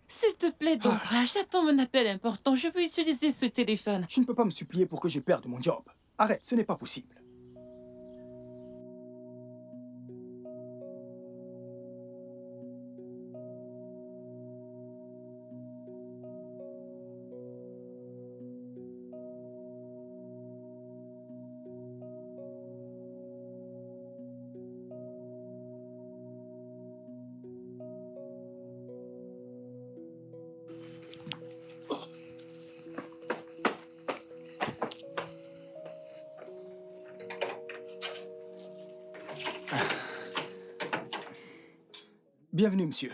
S'il te plaît, Dora, j'attends un appel important. Je veux utiliser ce téléphone. Tu ne peux pas me supplier pour que je perde mon job. Arrête, ce n'est pas possible. Bienvenue, monsieur.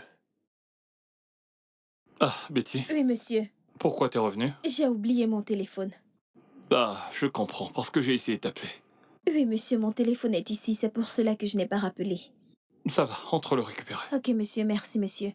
Ah, Betty, Oui, monsieur. pourquoi t'es revenu? J'ai oublié mon téléphone. Ah, je comprends, parce que j'ai essayé de t'appeler. Oui, monsieur, mon téléphone est ici. C'est pour cela que je n'ai pas rappelé. Ça va, entre le récupérer. Ok, monsieur. Merci, monsieur.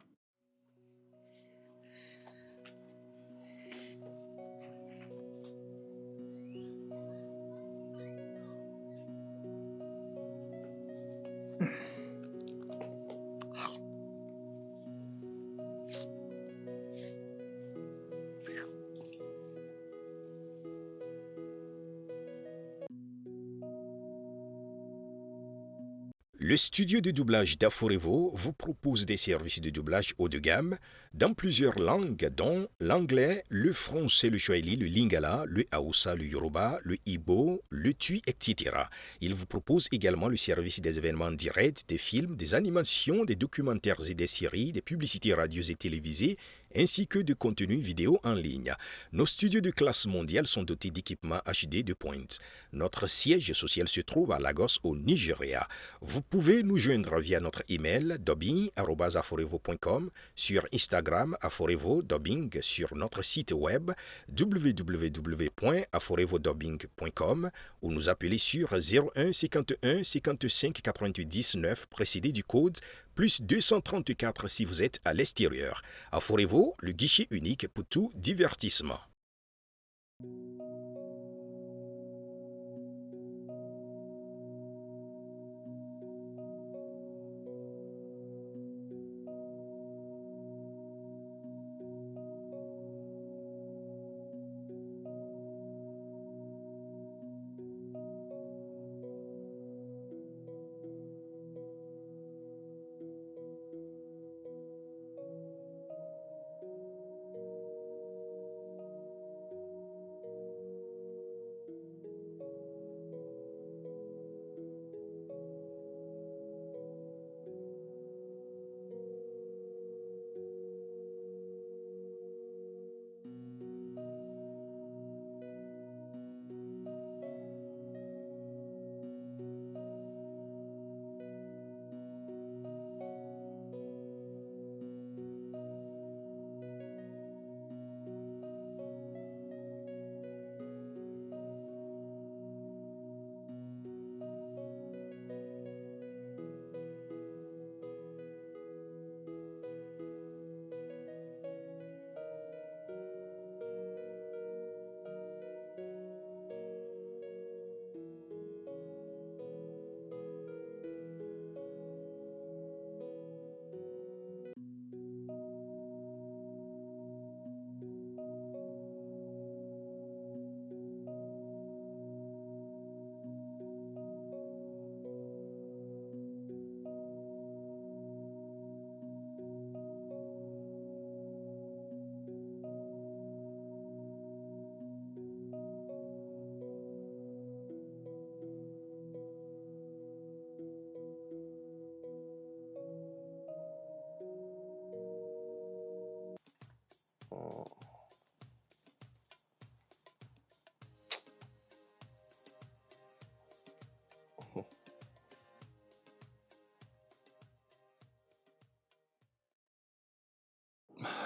Le studio de doublage d'Aforevo vous propose des services de doublage haut de gamme dans plusieurs langues dont l'anglais, le français, le swahili, le lingala, le hausa, le yoruba, le igbo, le tui, etc. Il vous propose également le service des événements directs, des films, des animations, des documentaires et des séries, des publicités radio et télévisées, ainsi que de contenus vidéo en ligne. Nos studios de classe mondiale sont dotés d'équipements HD de pointe. Notre siège social se trouve à Lagos, au Nigeria. Vous pouvez nous joindre via notre email dubbing@aforevo.com, sur Instagram Aforevo Dubbing, sur notre site web www.aforevodubbing.com ou nous appeler sur 01 51 55 88 19 précédé du code plus 234 si vous êtes à l'extérieur. Aforevo, le guichet unique pour tout divertissement.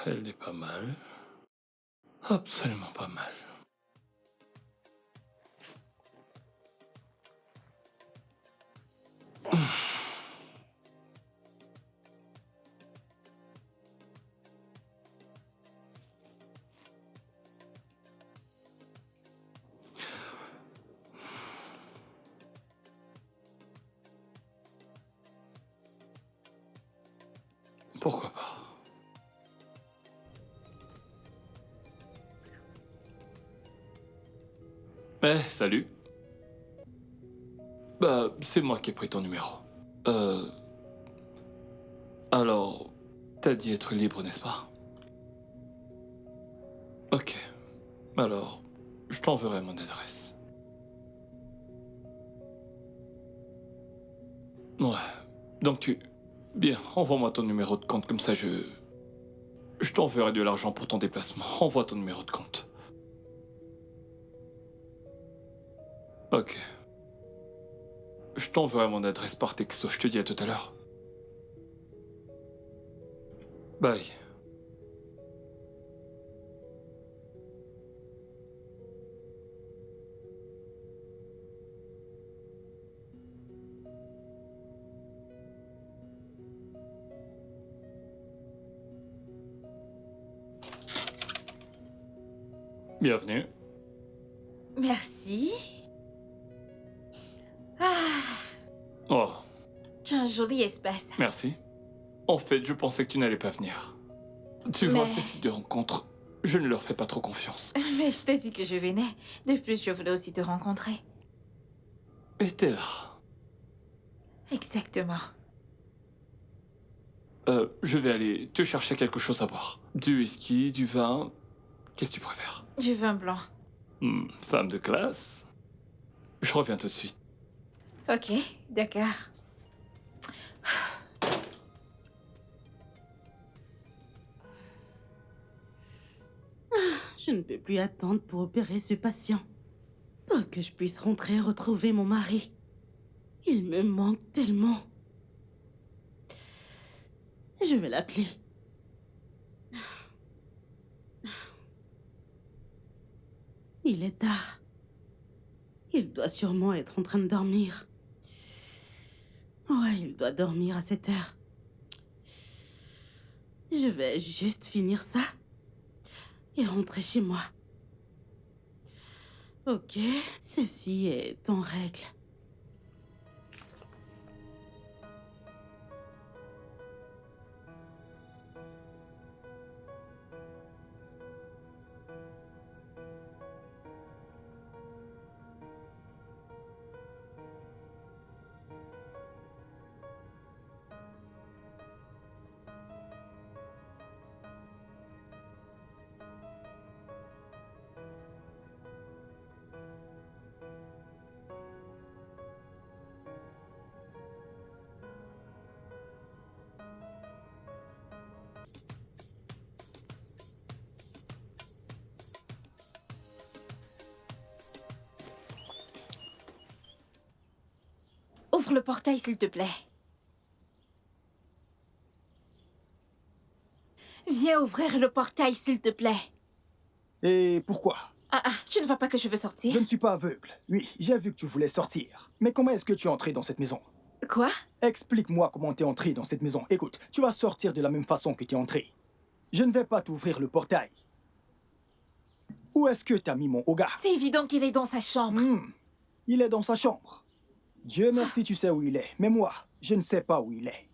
Elle est pas mal. Absolument pas mal. Pourquoi pas? Salut. Bah, c'est moi qui ai pris ton numéro. Alors, t'as dit être libre, n'est-ce pas? Ok. Alors, je t'enverrai mon adresse. Ouais. Donc Bien, envoie-moi ton numéro de compte, comme ça je t'enverrai de l'argent pour ton déplacement. Envoie ton numéro de compte. Ok. Je t'enverrai mon adresse par texto, je te dis à tout à l'heure. Bye. Bienvenue. Merci. Ah, Oh, tu as un joli espace. merci. En fait, je pensais que tu n'allais pas venir. Tu vois, ces sites de rencontres, je ne leur fais pas trop confiance. Mais je t'ai dit que je venais. De plus, je voulais aussi te rencontrer. Et t'es là. Exactement. Je vais aller te chercher quelque chose à boire. Du whisky, du vin. Qu'est-ce que tu préfères? Du vin blanc. Femme de classe. Je reviens tout de suite. Ok, d'accord. Je ne peux plus attendre pour opérer ce patient. Pour que je puisse rentrer et retrouver mon mari. Il me manque tellement. Je vais l'appeler. Il est tard. Il doit sûrement être en train de dormir. Ouais, il doit dormir à cette heure. Je vais juste finir ça et rentrer chez moi. Ok, ceci est en règle. Ouvre le portail, s'il te plaît. Viens ouvrir le portail, s'il te plaît. Et pourquoi? Tu ne vois pas que je veux sortir? Je ne suis pas aveugle. Oui, j'ai vu que tu voulais sortir. Mais comment est-ce que tu es entré dans cette maison? Quoi? Explique-moi comment t'es entré dans cette maison. Écoute, tu vas sortir de la même façon que t'es entré. Je ne vais pas t'ouvrir le portail. Où est-ce que t'as mis mon Oga? C'est évident qu'il est dans sa chambre. Il est dans sa chambre. Dieu merci, tu sais où il est. Mais moi, je ne sais pas où il est.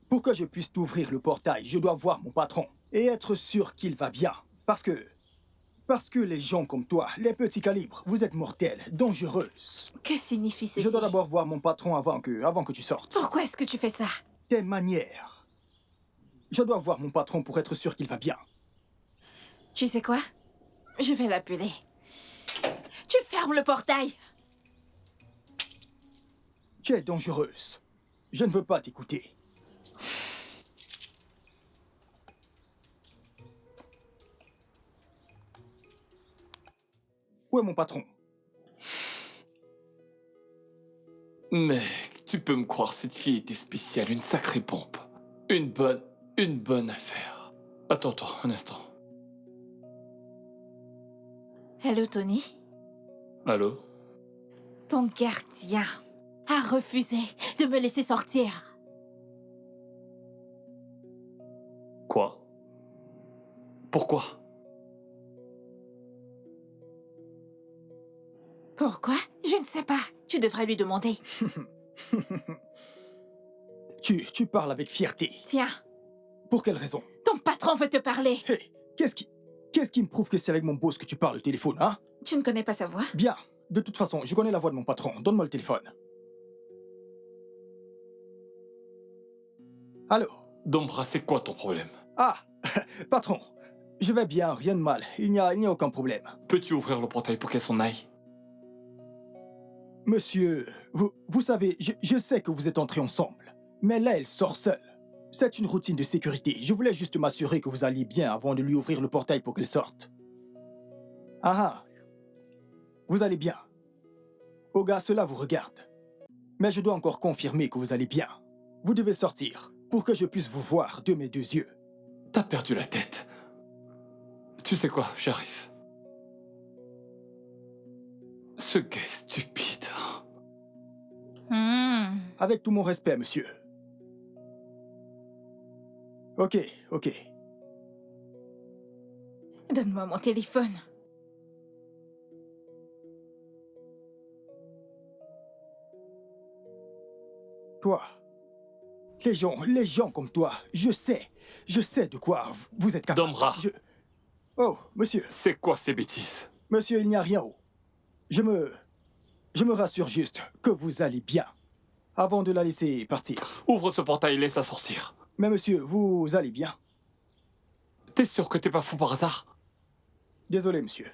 Pour que je puisse t'ouvrir le portail, je dois voir mon patron et être sûr qu'il va bien. Parce que les gens comme toi, les petits calibres, vous êtes mortels, dangereuses. Que signifie ceci? Je dois d'abord voir mon patron avant que tu sortes. Pourquoi est-ce que tu fais ça? Tes manières. Je dois voir mon patron pour être sûr qu'il va bien. Tu sais quoi? Je vais l'appeler. Tu fermes le portail! Tu es dangereuse. Je ne veux pas t'écouter. Où est mon patron? Mec, tu peux me croire, cette fille était spéciale, une sacrée pompe. Une bonne affaire. Attends, un instant. Hello, Tony? Allô? Ton gardien a refusé de me laisser sortir. Quoi? Pourquoi? Pourquoi? Je ne sais pas. Tu devrais lui demander. Tu parles avec fierté. Tiens, Pour quelle raison? ton patron veut te parler. Hé, qu'est-ce qui me prouve que c'est avec mon boss que tu parles au téléphone, hein? Tu ne connais pas sa voix? Bien. De toute façon, je connais la voix de mon patron. Donne-moi le téléphone. Allô? Dombra, c'est quoi ton problème? Ah, patron. Je vais bien, rien de mal. Il n'y a aucun problème. Peux-tu ouvrir le portail pour qu'elle s'en aille? Monsieur, vous savez, je sais que vous êtes entrés ensemble. Mais là, elle sort seule. C'est une routine de sécurité. Je voulais juste m'assurer que vous alliez bien avant de lui ouvrir le portail pour qu'elle sorte. Ah. Vous allez bien. Oga, cela vous regarde. Mais je dois encore confirmer que vous allez bien. Vous devez sortir pour que je puisse vous voir de mes deux yeux. T'as perdu la tête. Tu sais quoi, j'arrive. Ce gars est stupide. Avec tout mon respect, monsieur. Ok. Donne-moi mon téléphone. Toi. Les gens comme toi, je sais de quoi vous êtes capable. Dombra. Oh, monsieur. C'est quoi ces bêtises? Monsieur, il n'y a rien. Je me rassure juste que vous allez bien. avant de la laisser partir. Ouvre ce portail et laisse-la sortir. Mais monsieur, vous allez bien? T'es sûr que t'es pas fou par hasard? Désolé, monsieur.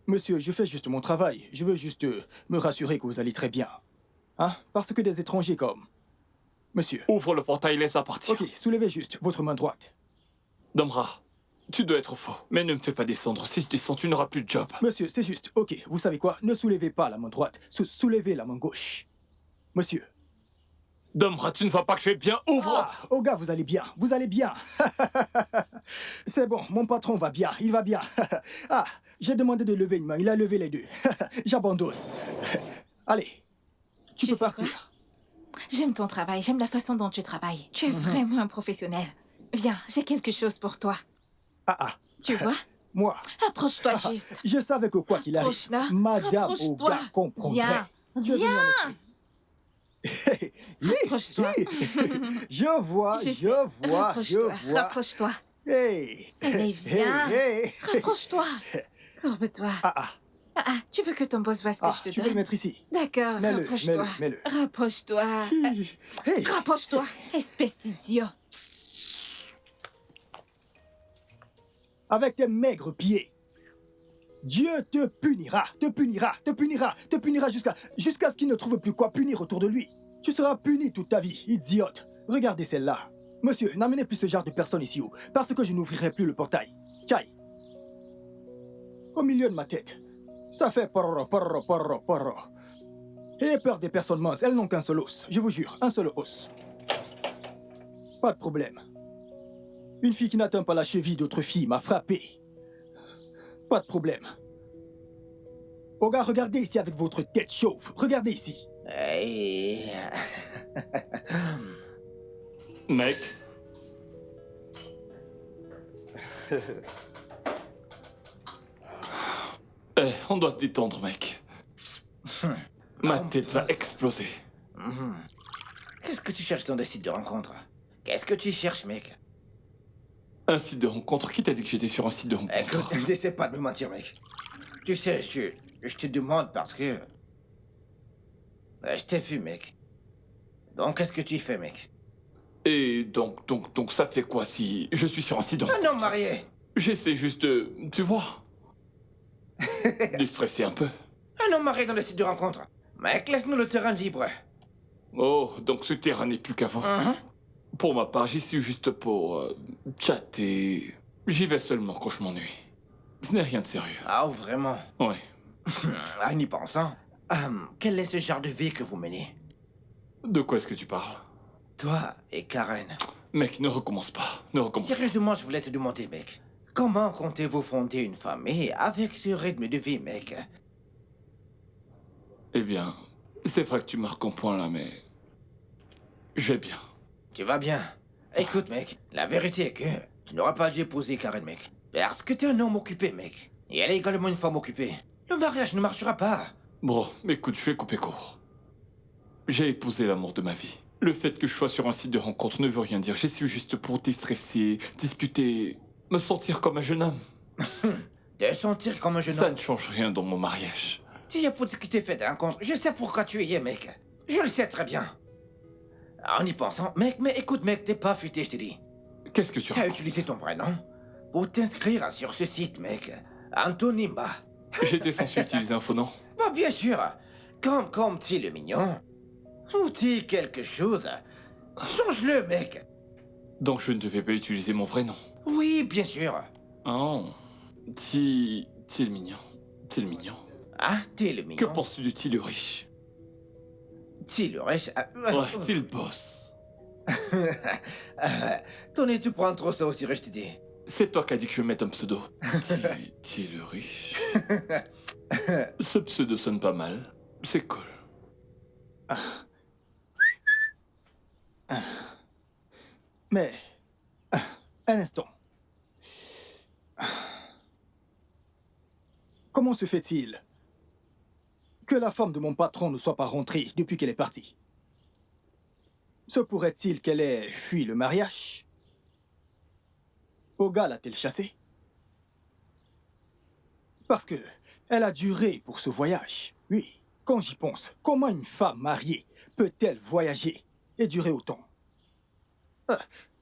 Monsieur, je fais juste mon travail. Je veux juste me rassurer que vous allez très bien. Hein? Parce que des étrangers comme... Monsieur. Ouvre le portail et laisse-la partir. Ok, soulevez juste votre main droite. Domra, tu dois être faux. Mais ne me fais pas descendre. Si je descends, tu n'auras plus de job. Monsieur, c'est juste. Ok, vous savez quoi? Ne soulevez pas la main droite. Soulevez la main gauche. Monsieur. Domra, tu ne vois pas que je vais bien? Ouvre! Ah, oh gars, vous allez bien. Vous allez bien. C'est bon, mon patron va bien. Il va bien. Ah, j'ai demandé de lever une main. Il a levé les deux. J'abandonne. Allez, tu peux sais quoi? partir. J'aime ton travail, j'aime la façon dont tu travailles. Tu es vraiment un professionnel. Viens, j'ai quelque chose pour toi. Ah. Tu vois? Moi. Approche-toi juste. Je savais que quoi qu'il arrive, Approche-là. Madame Rapproche-toi. Oga comprendrait. Viens. Tu es venu en Viens. esprit. Rapproche-toi. Je vois, Je je sais. vois, Rapproche-toi. je vois. Rapproche-toi. Hey. Allez, viens. Hey. Rapproche-toi. Courbe-toi. Ah. Tu veux que ton boss voit ce que Ah, je te tu veux le donne? mettre ici. D'accord, Mets-le, rapproche-toi. mets-le. Rapproche-toi. Hey. Rapproche-toi, espèce d'idiot. Avec tes maigres pieds. Dieu te punira, te punira, te punira, te punira jusqu'à ce qu'il ne trouve plus quoi punir autour de lui. Tu seras puni toute ta vie, idiote. Regardez celle-là. Monsieur, n'amenez plus ce genre de personnes ici, parce que je n'ouvrirai plus le portail. Tchaï. Au milieu de ma tête. Ça fait porro, porro, porro, porro. Ayez peur des personnes minces, elles n'ont qu'un seul os. Je vous jure, un seul os. Pas de problème. Une fille qui n'atteint pas la cheville d'autre fille m'a frappé. Pas de problème. Oh gars, regardez ici avec votre tête chauve. Regardez ici. Hey. Mec. On doit se détendre, mec. Ma tête va exploser. Qu'est-ce que tu cherches dans des sites de rencontres? Qu'est-ce que tu cherches, mec? Un site de rencontre? Qui t'a dit que j'étais sur un site de rencontre? Écoute, n'essaie pas de me mentir, mec. Tu sais, je te demande parce que... Je t'ai vu, mec. Donc, qu'est-ce que tu fais, mec? Et donc ça fait quoi si je suis sur un site de rencontre? Un homme marié! J'essaie juste de... Tu vois? De stresser un peu. Un homme marié dans le site de rencontre. Mec, laisse-nous le terrain libre. Oh, donc ce terrain n'est plus qu'avant. Pour ma part, j'y suis juste pour chatter. J'y vais seulement quand je m'ennuie. Ce n'est rien de sérieux. Ah, vraiment? Ouais. En y pensant, quel est ce genre de vie que vous menez? De quoi est-ce que tu parles? Toi et Karen. Mec, ne recommence pas. Ne recommence pas. Sérieusement, je voulais te demander, mec. Comment comptez-vous fonder une famille avec ce rythme de vie, mec? Eh bien, c'est vrai que tu marques un point là, mais... Je vais bien. Tu vas bien. Écoute, mec, la vérité est que tu n'auras pas dû épouser Karen, mec. Parce que t'es un homme occupé, mec. Et elle est également une femme occupée. Le mariage ne marchera pas. Bro, écoute, je vais couper court. J'ai épousé l'amour de ma vie. Le fait que je sois sur un site de rencontre ne veut rien dire. J'y suis juste pour déstresser, discuter, me sentir comme un jeune homme. Te sentir comme un jeune Ça homme. ne change rien dans mon mariage. Tu y as pour discuter fait de rencontre. Je sais pourquoi tu y es, mec. Je le sais très bien. En y pensant, mec, mais écoute, mec, t'es pas futé, je t'ai dit. Qu'est-ce que tu Tu as racontes? utilisé ton vrai nom pour t'inscrire sur ce site, mec. Antonimba. J'étais censé utiliser un faux nom. Bah, bien sûr. Comme t'es le mignon. Ou t'es quelque chose. Change-le, mec. Donc je ne devais pas utiliser mon vrai nom. Oui, bien sûr. Oh. T'es le mignon. T'es le mignon. Ah, t'es le Que mignon. penses-tu de T'es le riche? T'es le riche. Ouais, t'es le boss. Tony, tu prends trop ça au sérieux, je te dis. C'est toi qui as dit que je mette un pseudo. T'es le riche. Ce pseudo sonne pas mal. C'est cool. Mais... un instant. Comment se fait-il que la femme de mon patron ne soit pas rentrée depuis qu'elle est partie? Se pourrait-il qu'elle ait fui le mariage? Oga l'a-t-elle chassée? Parce que elle a duré pour ce voyage. Oui, quand j'y pense, comment une femme mariée peut-elle voyager et durer autant?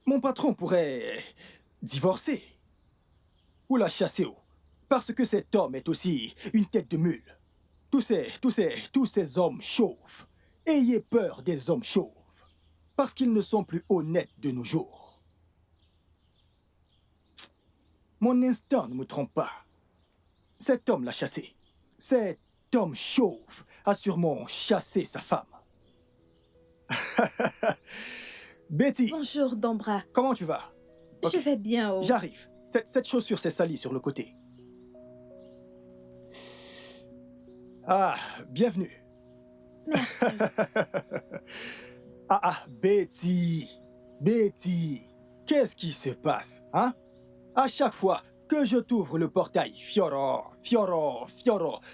Mon patron pourrait divorcer ou la chasser, parce que cet homme est aussi une tête de mule. Tous ces hommes chauves, ayez peur des hommes chauves, parce qu'ils ne sont plus honnêtes de nos jours. Mon instinct ne me trompe pas. Cet homme l'a chassé. Cet homme chauve a sûrement chassé sa femme. Betty, Bonjour, Dombra. comment tu vas? Ok. Je vais bien, oh. J'arrive. Cette chaussure s'est salie sur le côté. Ah, bienvenue. Merci. Betty. Betty. Qu'est-ce qui se passe, hein? À chaque fois que je t'ouvre le portail, Fioro,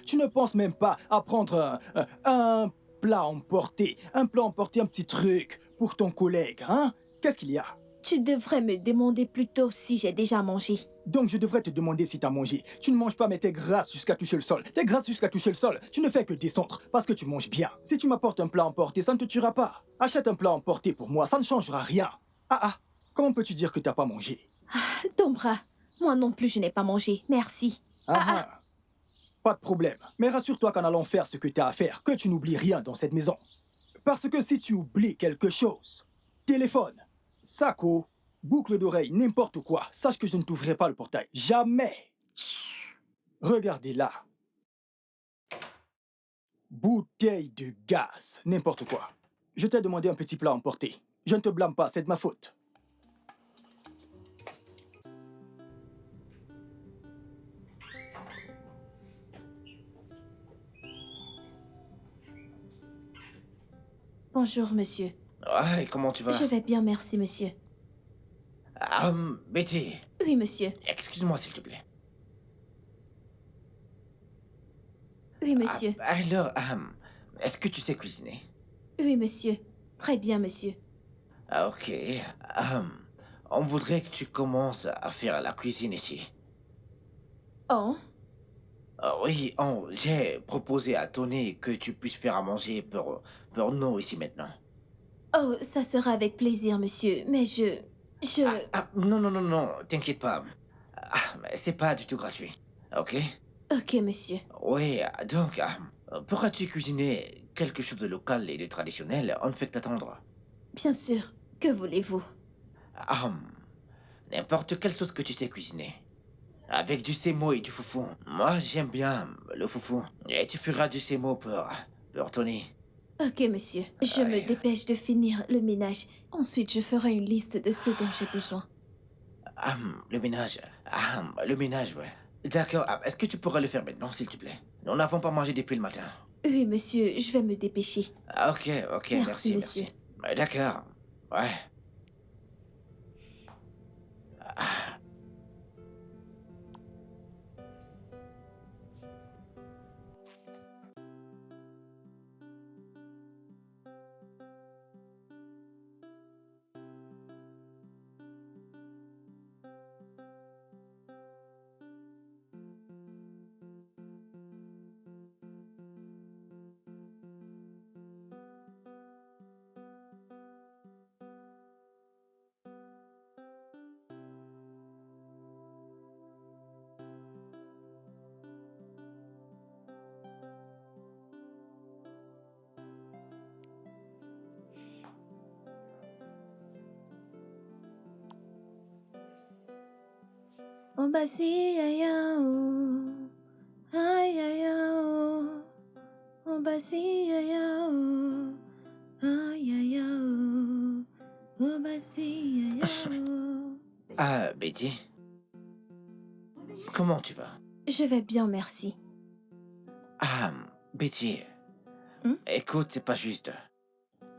tu ne penses même pas à prendre un plat emporté, un petit truc pour ton collègue, hein? Qu'est-ce qu'il y a? Tu devrais me demander plutôt si j'ai déjà mangé. Donc je devrais te demander si t'as mangé. Tu ne manges pas mais t'es grasse jusqu'à toucher le sol. T'es grasse jusqu'à toucher le sol. Tu ne fais que descendre parce que tu manges bien. Si tu m'apportes un plat emporté, ça ne te tuera pas. Achète un plat emporté pour moi, ça ne changera rien. Comment peux-tu dire que t'as pas mangé? Dombra, moi non plus je n'ai pas mangé. Merci. Pas de problème. Mais rassure-toi qu'en allant faire ce que t'as à faire, que tu n'oublies rien dans cette maison. Parce que si tu oublies quelque chose, téléphone, saco, boucle d'oreille, n'importe quoi, sache que je ne t'ouvrirai pas le portail. Jamais. Regardez là. Bouteille de gaz, n'importe quoi. Je t'ai demandé un petit plat emporté. Je ne te blâme pas, c'est de ma faute. Bonjour, monsieur. Ah, et comment tu vas? Je vais bien, merci, monsieur. Betty, Oui, monsieur. excuse-moi s'il te plaît. Oui, monsieur. Alors, est-ce que tu sais cuisiner? Oui, monsieur. Très bien, monsieur. Ok. On voudrait que tu commences à faire la cuisine ici. Oh, Oui, j'ai proposé à Tony que tu puisses faire à manger pour nous ici maintenant. oh, ça sera avec plaisir, monsieur. Mais Non, t'inquiète pas. Mais c'est pas du tout gratuit, ok? Ok, monsieur. Oui, donc, pourras-tu cuisiner quelque chose de local et de traditionnel? On ne fait que t'attendre. Bien sûr. Que voulez-vous? N'importe quelle sauce que tu sais cuisiner. Avec du sémo et du foufou. Moi, j'aime bien le foufou. Et tu feras du sémo pour Tony. Ok, monsieur. Je me dépêche de finir le ménage. Ensuite, je ferai une liste de ce dont j'ai besoin. Le ménage. Le ménage, ouais. D'accord. Est-ce que tu pourras le faire maintenant, s'il te plaît? Nous n'avons pas mangé depuis le matin. Oui, monsieur. Je vais me dépêcher. Ok, Merci, merci. monsieur. D'accord. Ouais. Oh, bah si, aïe, oh. Aïe, aïe, oh. Oh, bah si, aïe, oh. Aïe, aïe, oh. Oh, bah si, aïe, oh. Betty? Comment tu vas? Je vais bien, merci. Betty. Hmm? Écoute, c'est pas juste.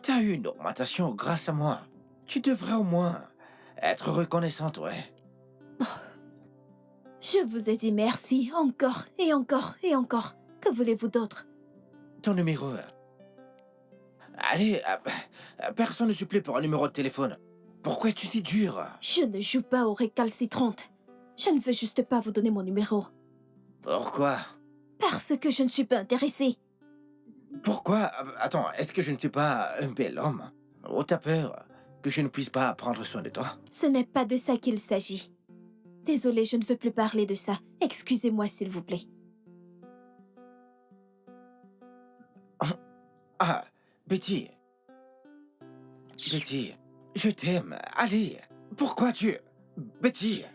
T'as eu une augmentation grâce à moi. Tu devrais au moins être reconnaissante, ouais. Je vous ai dit merci encore et encore et encore. Que voulez-vous d'autre? Ton numéro. Allez, personne ne supplée pour un numéro de téléphone. Pourquoi es-tu si dur? Je ne joue pas aux récalcitrantes. Je ne veux juste pas vous donner mon numéro. Pourquoi? Parce que je ne suis pas intéressée. Pourquoi? Attends, est-ce que je ne suis pas un bel homme? Ou t'as peur que je ne puisse pas prendre soin de toi? Ce n'est pas de ça qu'il s'agit. Désolée, je ne veux plus parler de ça. Excusez-moi, s'il vous plaît. Ah, Betty. Betty, je t'aime. Allez, pourquoi tu... Betty.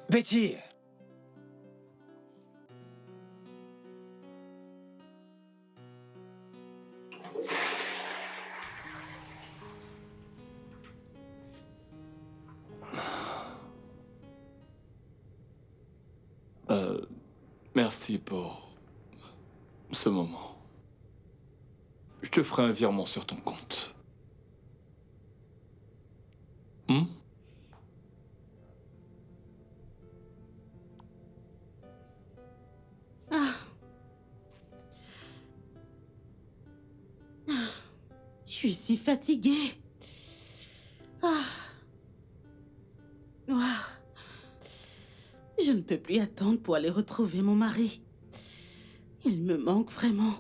Betty. Merci pour ce moment. Je te ferai un virement sur ton compte. Hmm? Je suis si fatiguée. Ah. Ah. Je ne peux plus attendre pour aller retrouver mon mari. Il me manque vraiment.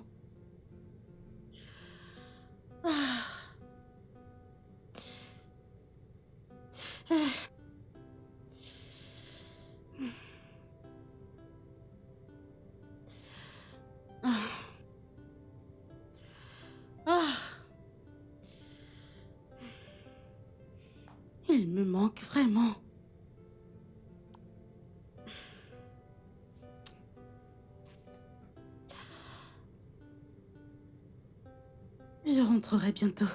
Ah. Ah. Ah. Ah. Il me manque vraiment. Je rentrerai bientôt.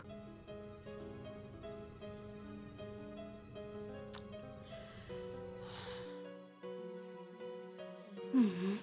Mhm.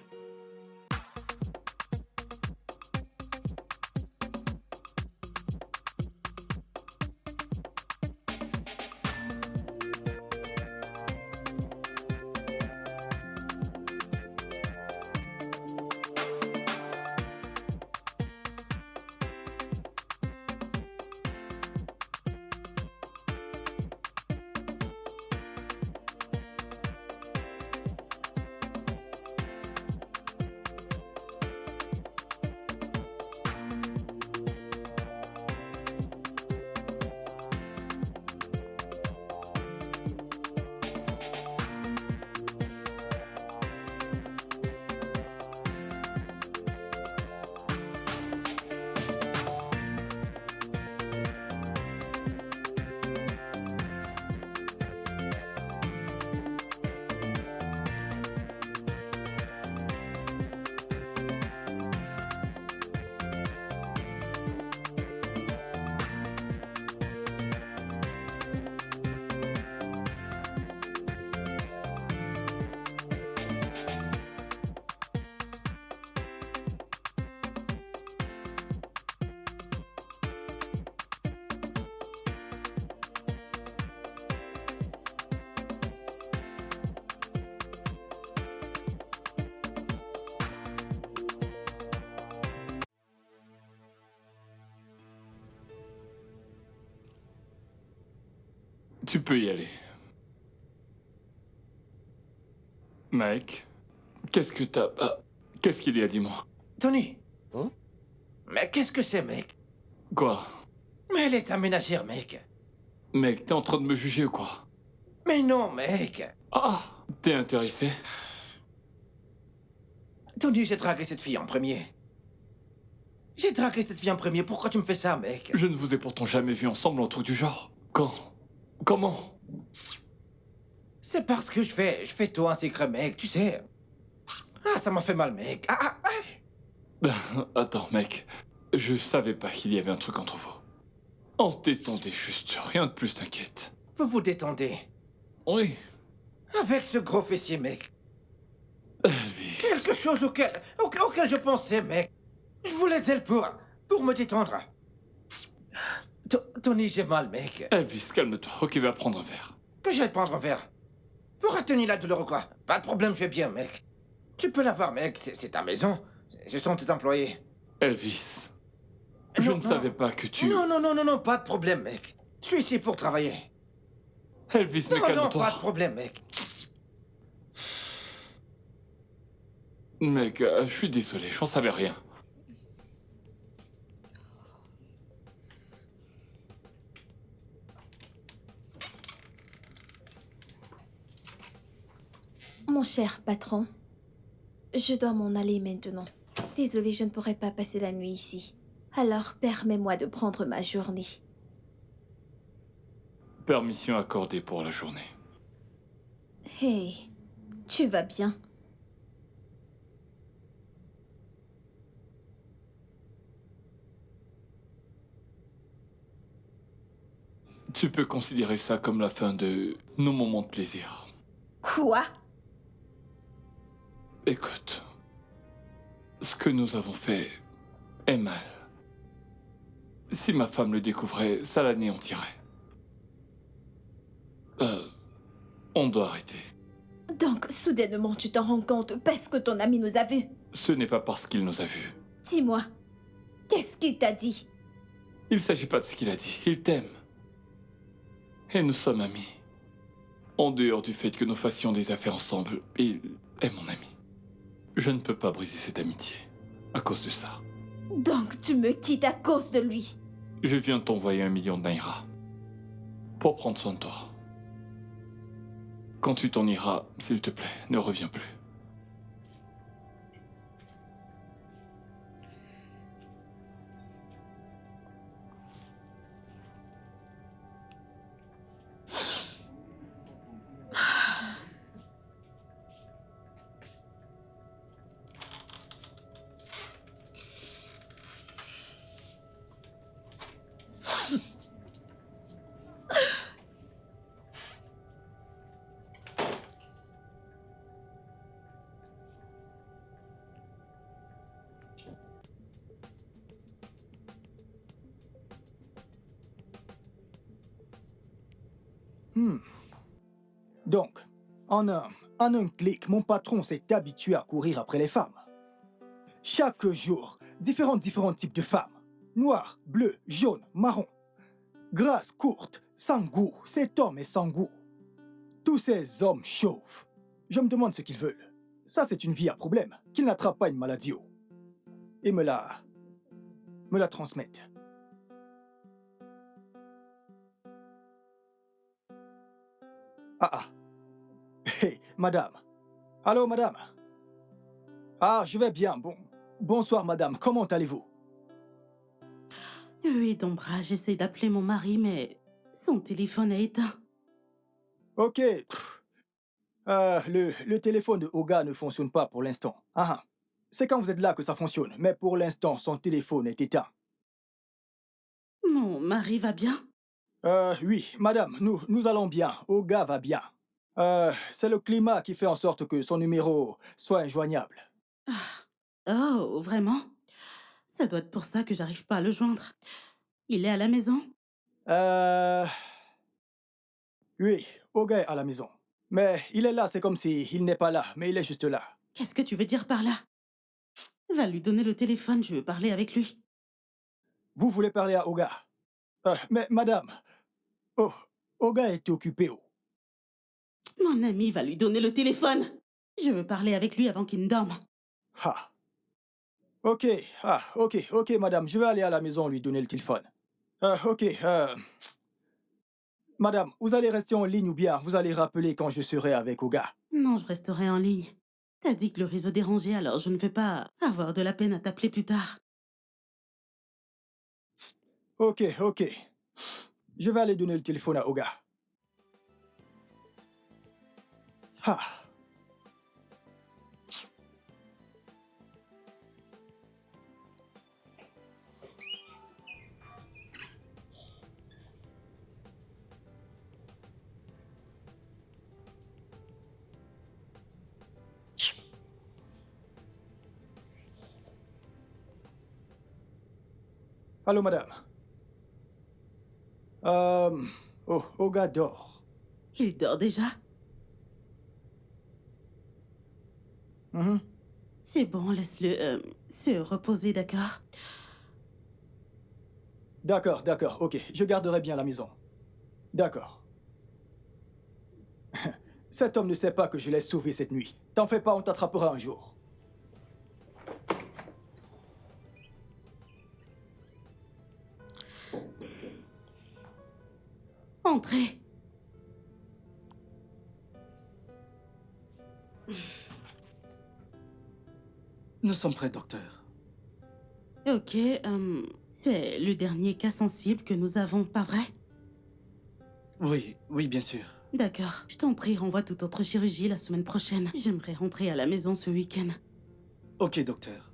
Tu peux y aller. Mike, qu'est-ce que t'as... qu'est-ce qu'il y a, dis-moi? Tony. Mais qu'est-ce que c'est, mec? Quoi? Mais elle est ta ménagère, mec. Mec, t'es en train de me juger ou quoi? Mais non, mec. Ah, t'es intéressé? Tony, j'ai dragué cette fille en premier. J'ai dragué cette fille en premier. Pourquoi tu me fais ça, mec? Je ne vous ai pourtant jamais vu ensemble, un truc du genre. Quand? Comment? C'est parce que je fais tout un secret, mec, tu sais. Ah, ça m'a fait mal, mec. Attends, mec. Je savais pas qu'il y avait un truc entre vous. On se détendait juste, rien de plus, t'inquiète. Vous vous détendez. Oui. Avec ce gros fessier, mec. Elvis. Quelque chose auquel je pensais, mec. Je voulais d'elle pour me détendre. Tony, j'ai mal, mec. Elvis, calme-toi. Ok, va prendre un verre. Que j'aille prendre un verre. Pour atténuer la douleur ou quoi? Pas de problème, je vais bien, mec. Tu peux l'avoir, mec. C'est ta maison. Ce sont tes employés. Elvis. Je ne savais pas que tu... Non, pas de problème, mec. Je suis ici pour travailler. Elvis, mais Non, calme-toi. pas de problème, mec. Mec, je suis désolé, j'en savais rien. Mon cher patron, je dois m'en aller maintenant. Désolée, je ne pourrai pas passer la nuit ici. Alors, permets-moi de prendre ma journée. Permission accordée pour la journée. Hey, tu vas bien? Tu peux considérer ça comme la fin de nos moments de plaisir. Quoi? Écoute, ce que nous avons fait est mal. Si ma femme le découvrait, ça l'anéantirait. On doit arrêter. Donc, soudainement, tu t'en rends compte parce que ton ami nous a vus. Ce n'est pas parce qu'il nous a vus. Dis-moi, qu'est-ce qu'il t'a dit? Il ne s'agit pas de ce qu'il a dit. Il t'aime. Et nous sommes amis. En dehors du fait que nous fassions des affaires ensemble, il est mon ami. Je ne peux pas briser cette amitié à cause de ça. Donc, tu me quittes à cause de lui. Je viens de t'envoyer 1 million de naira pour prendre soin de toi. Quand tu t'en iras, s'il te plaît, ne reviens plus. Donc, en un clic, mon patron s'est habitué à courir après les femmes. Chaque jour, différents types de femmes. Noires, bleues, jaunes, marrons. Grasses, courtes, sans goût. Cet homme est sans goût. Tous ces hommes chauves. Je me demande ce qu'ils veulent. Ça, c'est une vie à problème. Qu'ils n'attrapent pas une maladie. Et me la transmettent. Ah. Hey, madame. Allô, madame. Ah, je vais bien. Bonsoir, madame. Comment allez-vous? Oui, Dombra, j'essaie d'appeler mon mari, mais son téléphone est éteint. Ok. Le téléphone de Oga ne fonctionne pas pour l'instant. Ah, c'est quand vous êtes là que ça fonctionne. Mais pour l'instant, son téléphone est éteint. Mon mari va bien? Oui, madame, nous allons bien. Oga va bien. C'est le climat qui fait en sorte que son numéro soit injoignable. Oh, vraiment? Ça doit être pour ça que j'arrive pas à le joindre. Il est à la maison? Oui, Oga est à la maison. Mais il est là, c'est comme si il n'est pas là, mais il est juste là. Qu'est-ce que tu veux dire par là? Va lui donner le téléphone, je veux parler avec lui. Vous voulez parler à Oga? Mais madame, Oga est occupé. Mon ami va lui donner le téléphone. Je veux parler avec lui avant qu'il ne dorme. Ah. Ok, ok, madame, je vais aller à la maison lui donner le téléphone. Madame, vous allez rester en ligne ou bien vous allez rappeler quand je serai avec Oga? Non, je resterai en ligne. T'as dit que le réseau dérangeait, alors je ne vais pas avoir de la peine à t'appeler plus tard. Ok. Je vais aller donner le téléphone à Oga. Ah. Allô, madame. Oga dort. Il dort déjà? C'est bon, laisse-le se reposer, d'accord? D'accord, ok. Je garderai bien la maison. D'accord. Cet homme ne sait pas que je l'ai sauvé cette nuit. T'en fais pas, on t'attrapera un jour. Entrez. Nous sommes prêts, docteur. Ok, c'est le dernier cas sensible que nous avons, pas vrai? Oui, oui, bien sûr. D'accord. Je t'en prie, renvoie toute autre chirurgie la semaine prochaine. J'aimerais rentrer à la maison ce week-end. Ok, docteur.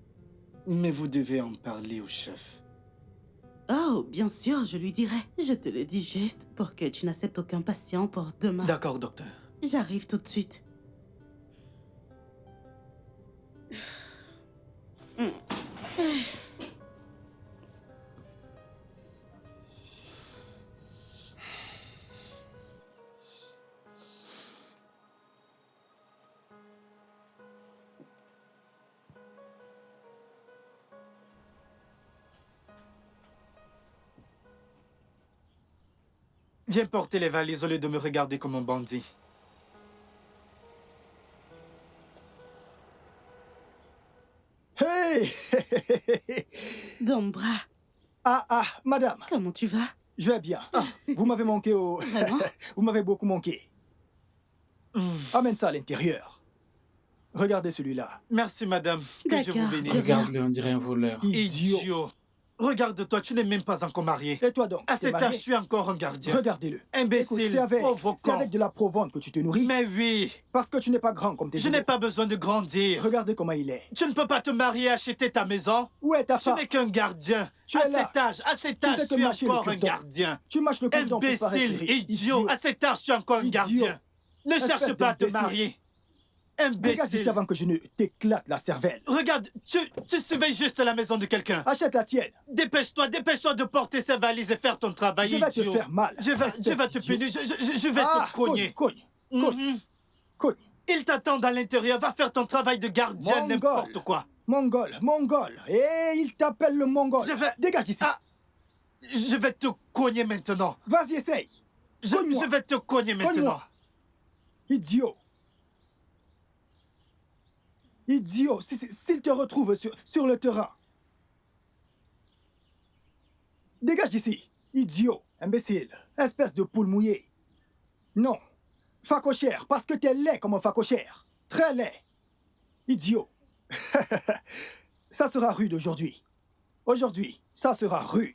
Mais vous devez en parler au chef. Oh, bien sûr, je lui dirai. Je te le dis juste pour que tu n'acceptes aucun patient pour demain. D'accord, docteur. J'arrive tout de suite. Viens porter les valises au lieu de me regarder comme un bandit. Hey! Dombra, Ah, madame, comment tu vas? je vais bien. Ah, vous m'avez manqué au... Vraiment? Vous m'avez beaucoup manqué. Amène ça à l'intérieur. Regardez celui-là. Merci, madame. Que Dieu vous D'accord. bénisse. Regarde-le, on dirait un voleur. Idiot. Idiot. Regarde-toi, tu n'es même pas encore marié. Et toi donc, À t'es cet marié? âge, je suis encore un gardien. Regardez-le. Imbécile, Écoute, pauvre c'est con. avec de la provente que tu te nourris. Mais oui, Parce que tu n'es pas grand comme tes je n'ai jumeaux. pas besoin de grandir. Regardez comment il est. Tu ne peux pas te marier et acheter ta maison. Où est ta Tu femme? n'es qu'un gardien. Tu à es là. cet Tu âge, fais que tu es mâcher le encore un cure-dent. gardien. Tu mâches le cordon pour paraître Imbécile, riche. idiot. À cet âge, tu es encore un Idiot. gardien. Ne Espèce cherche pas à te d'imbécile. marier. Dégage d'ici Imbécile. avant que je ne t'éclate la cervelle. Regarde, tu surveilles juste la maison de quelqu'un. Achète la tienne. Dépêche-toi de porter ces valises et faire ton travail, Je vais te idiot. faire mal. Je vais espèce te d'idiot. punir, je vais te cogner. Cogne. Mhm. Cogne. Il t'attend à l'intérieur, va faire ton travail de gardien, Mongol. n'importe quoi. Mongol. Et il t'appelle le Mongol. Je vais- Dégage d'ici. Ah. Je vais te cogner maintenant. Vas-y, essaye. Cogne-moi. Je vais te cogner maintenant. Cogne-moi. Idiot. Idiot. S'il te retrouve sur le terrain. Dégage d'ici. Idiot. Imbécile. Espèce de poule mouillée. Non. Facochère, parce que t'es laid comme un facochère. Très laid. Idiot. Ça sera rude aujourd'hui. Aujourd'hui, ça sera rude.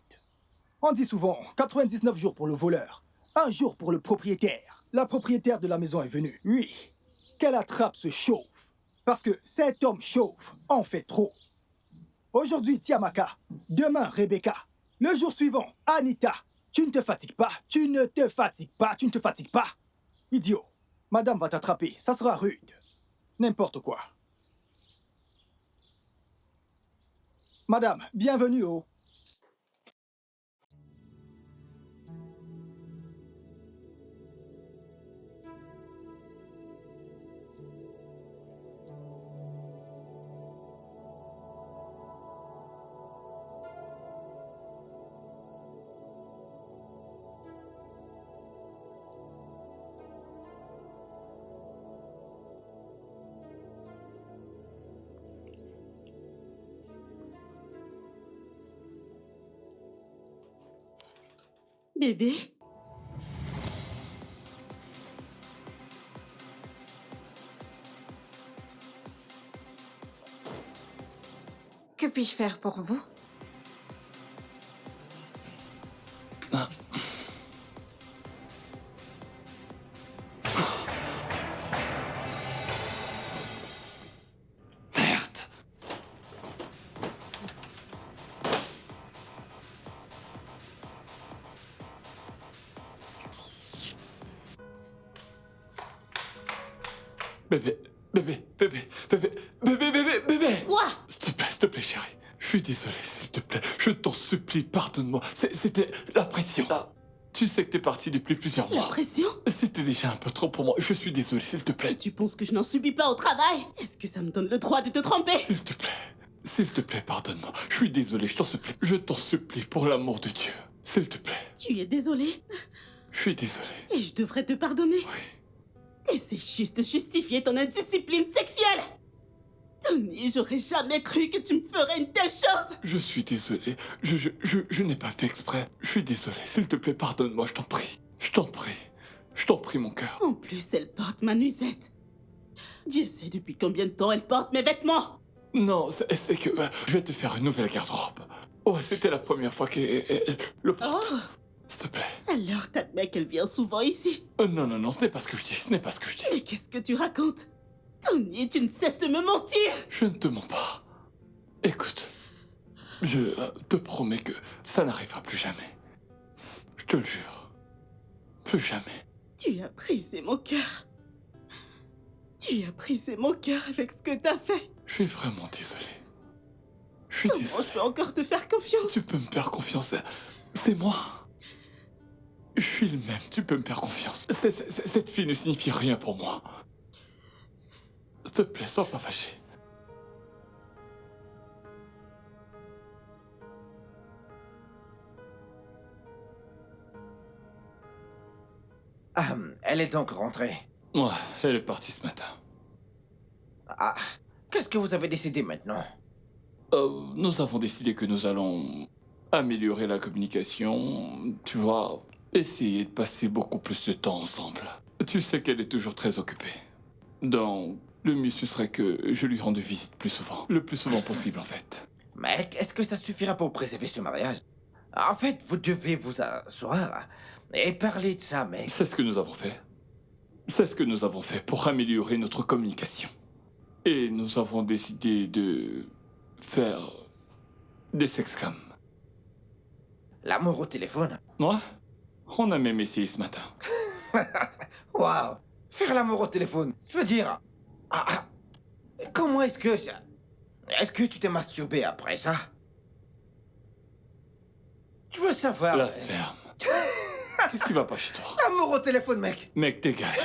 On dit souvent 99 jours pour le voleur, 1 jour pour le propriétaire. La propriétaire de la maison est venue. Oui, qu'elle attrape ce chauve. Parce que cet homme chauve en fait trop. Aujourd'hui, Tiamaka. Demain, Rebecca. Le jour suivant, Anita. Tu ne te fatigues pas. Tu ne te fatigues pas. Tu ne te fatigues pas. Idiot. Madame va t'attraper. Ça sera rude. N'importe quoi. Madame, bienvenue au... Bébé? Que puis-je faire pour vous? Merde. Bébé. Quoi? S'il te plaît, chérie. Je suis désolé, s'il te plaît. Je t'en supplie, pardonne-moi. C'était la pression. Tu sais que t'es parti depuis plusieurs La mois. pression? C'était déjà un peu trop pour moi. Je suis désolé, s'il te Et plaît. tu penses que je n'en subis pas au travail? Est-ce que ça me donne le droit de te tromper? S'il te plaît. S'il te plaît, pardonne-moi. Je suis désolé, je t'en supplie. Je t'en supplie, pour l'amour de Dieu. S'il te plaît. Tu es désolé? Je suis désolé. Et je devrais te pardonner? Oui. Et c'est juste justifier ton indiscipline sexuelle! Tony, j'aurais jamais cru que tu me ferais une telle chose! Je suis désolé. Je n'ai pas fait exprès. Je suis désolé. S'il te plaît, pardonne-moi, je t'en prie. Je t'en prie, mon cœur. En plus, elle porte ma nuisette. Dieu sait depuis combien de temps elle porte mes vêtements. Non, c'est que je vais te faire une nouvelle garde-robe. Oh, c'était la première fois qu'elle le porte. Oh, S'il te plaît. alors t'admets qu'elle vient souvent ici. Non, non, non, ce n'est pas ce que je dis, ce n'est pas ce que je dis. Mais qu'est-ce que tu racontes? Tony, tu ne cesses de me mentir. Je ne te mens pas. Écoute, je te promets que ça n'arrivera plus jamais. Je te le jure. Plus jamais. Tu as brisé mon cœur. Tu as brisé mon cœur avec ce que t'as fait. Je suis vraiment désolé. Je suis Comment désolé. je peux encore te faire confiance? Tu peux me faire confiance. C'est moi. Je suis le même. Tu peux me faire confiance. Cette fille ne signifie rien pour moi. S'il te plaît, sois pas fâché. Ah, elle est donc rentrée. Ouais, elle est partie ce matin. Ah, qu'est-ce que vous avez décidé maintenant? Nous avons décidé que nous allons améliorer la communication, tu vois, essayer de passer beaucoup plus de temps ensemble. Tu sais qu'elle est toujours très occupée. Donc, le mieux ce serait que je lui rende visite plus souvent. Le plus souvent possible, en fait. Mec, est-ce que ça suffira pour préserver ce mariage? En fait, vous devez vous asseoir et parler de ça, mec. C'est ce que nous avons fait. C'est ce que nous avons fait pour améliorer notre communication. Et nous avons décidé de faire des sexcams. L'amour au téléphone? Ouais, on a même essayé ce matin. Waouh! Faire l'amour au téléphone, je veux dire... comment est-ce que ça... Est-ce que tu t'es masturbé après ça? Je veux savoir... La ferme. Qu'est-ce qui va pas chez toi? L'amour au téléphone, mec! Mec, dégage.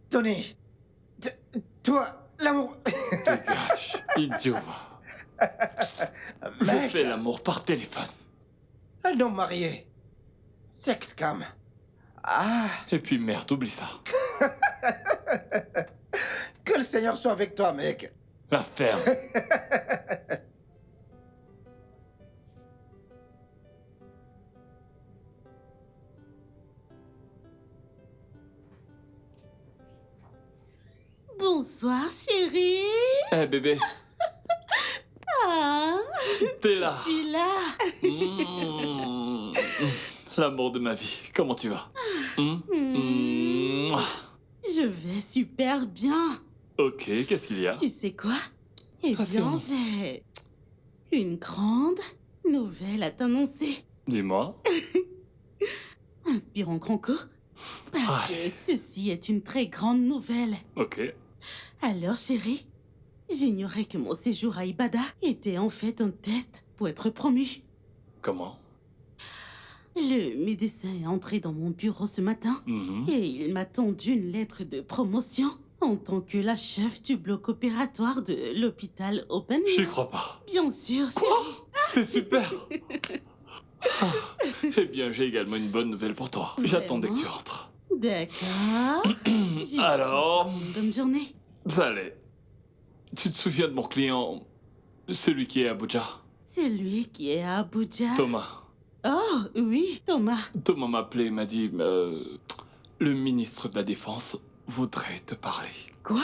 Tony, toi, l'amour... Dégage, idiot. Je Mec, fais l'amour par téléphone. un homme marié. Sexcam. Ah, Et puis merde, oublie ça. que le Seigneur soit avec toi, mec. La ferme. Bonsoir, chérie. Eh bébé, Ah, t'es là. je suis là. Mmh. L'amour de ma vie, comment tu vas? Mouah. Je vais super bien. Ok, qu'est-ce qu'il y a? Tu sais quoi? Eh bien, Rassure-moi. j'ai une grande nouvelle à t'annoncer. Dis-moi. Inspirons Cranco. Parce que ceci est une très grande nouvelle. Ok. Alors, chérie, j'ignorais que mon séjour à Ibada était en fait un test pour être promu. Comment? Le médecin est entré dans mon bureau ce matin Mhm. et il m'a tendu une lettre de promotion en tant que la chef du bloc opératoire de l'hôpital Open. J'y crois pas. Bien sûr, chérie. C'est super. Ah. Eh bien, j'ai également une bonne nouvelle pour toi. J'attendais que tu rentres. D'accord. J'imagine Alors? que c'est une bonne journée. Ça allait. Tu te souviens de mon client, celui qui est à Abuja? C'est lui qui est à Abuja. Thomas. Oh, oui, Thomas. Thomas m'a appelé et m'a dit le ministre de la Défense voudrait te parler. Quoi?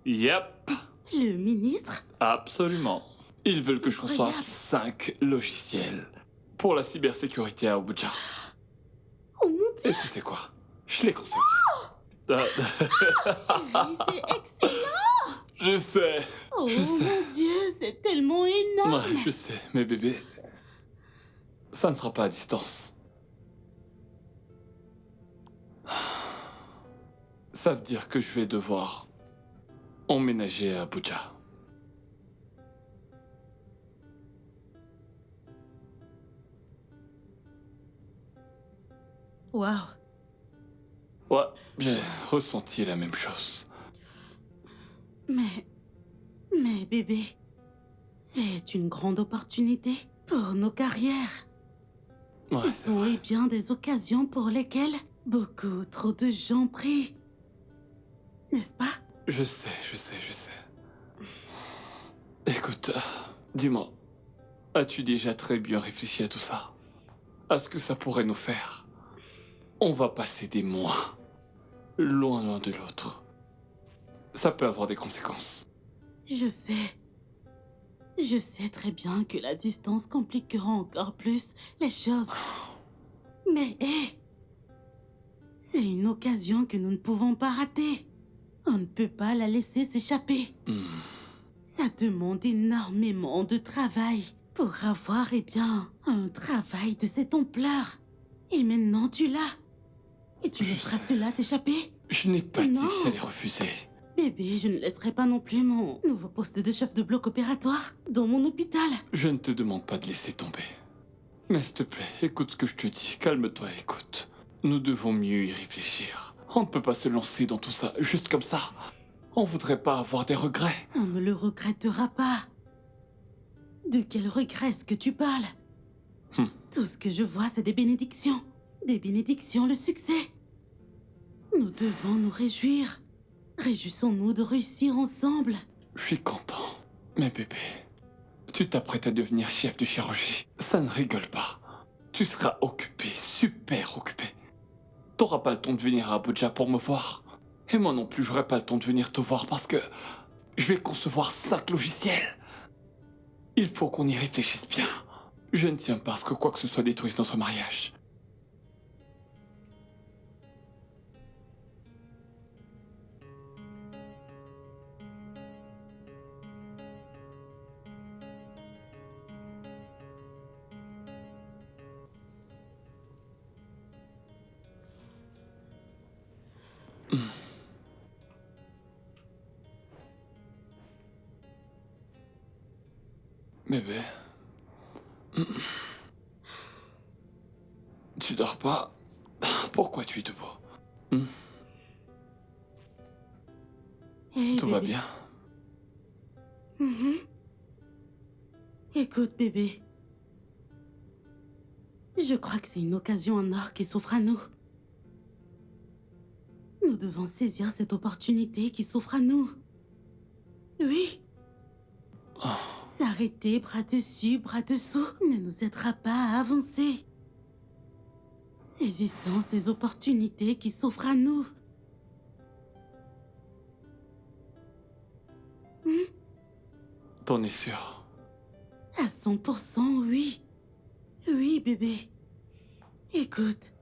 Yep, Le ministre? absolument. Ils veulent que je reçoive Incroyable. 5 logiciels pour la cybersécurité à Abuja. Oh mon Dieu, Et tu sais quoi? Je les conçois. chérie, c'est excellent. Je sais. Oh Je sais. mon Dieu, c'est tellement énorme. Ouais, je sais, mais bébé, ça ne sera pas à distance. Ça veut dire que je vais devoir emménager à Abuja. Waouh. Ouais, j'ai ressenti la même chose. Mais bébé, c'est une grande opportunité pour nos carrières. Ouais, Ce c'est sont vrai. eh bien des occasions pour lesquelles beaucoup trop de gens prient. N'est-ce pas? Je sais. Écoute, dis-moi, as-tu déjà très bien réfléchi à tout ça? À ce que ça pourrait nous faire? On va passer des mois, loin de l'autre. Ça peut avoir des conséquences. Je sais. Je sais très bien que la distance compliquera encore plus les choses. Mais hé, c'est une occasion que nous ne pouvons pas rater. On ne peut pas la laisser s'échapper. Ça demande énormément de travail pour avoir, un travail de cette ampleur. Et maintenant tu l'as. Et tu laisseras cela t'échapper? Je n'ai pas dit Non. que j'allais refuser. Bébé, je ne laisserai pas non plus mon nouveau poste de chef de bloc opératoire dans mon hôpital. Je ne te demande pas de laisser tomber. Mais s'il te plaît, écoute ce que je te dis. Calme-toi, écoute. Nous devons mieux y réfléchir. On ne peut pas se lancer dans tout ça juste comme ça. On voudrait pas avoir des regrets. On ne le regrettera pas. De quel regret est-ce que tu parles? Tout ce que je vois, c'est des bénédictions. Des bénédictions, le succès. Nous devons nous réjouir. Réjouissons-nous de réussir ensemble. Je suis content. Mais bébé, tu t'apprêtes à devenir chef de chirurgie. Ça ne rigole pas. Tu seras occupé, super occupé. T'auras pas le temps de venir à Abuja pour me voir. Et moi non plus, j'aurai pas le temps de venir te voir parce que je vais concevoir 5 logiciels. Il faut qu'on y réfléchisse bien. Je ne tiens pas à ce que quoi que ce soit détruise notre mariage. Bébé. Tu dors pas? Pourquoi tu es debout? Hey, Tout va bébé. bien? Écoute, bébé. Je crois que c'est une occasion en or qui s'offre à nous. Nous devons saisir cette opportunité qui s'offre à nous. Oui. S'arrêter bras dessus, bras dessous ne nous aidera pas à avancer. Saisissons ces opportunités qui s'offrent à nous. T'en es sûr? À 100%, oui. Oui, bébé. Écoute.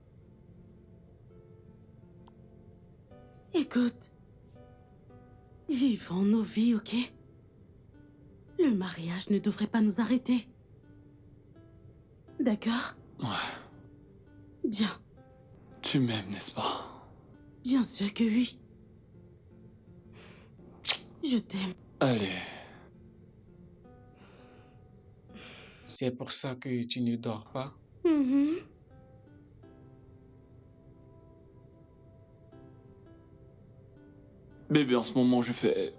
Écoute. Vivons nos vies, ok? Le mariage ne devrait pas nous arrêter. D'accord? Ouais. Bien. Tu m'aimes, n'est-ce pas? Bien sûr que oui. Je t'aime. Allez. C'est pour ça que tu ne dors pas? Bébé, en ce moment, je fais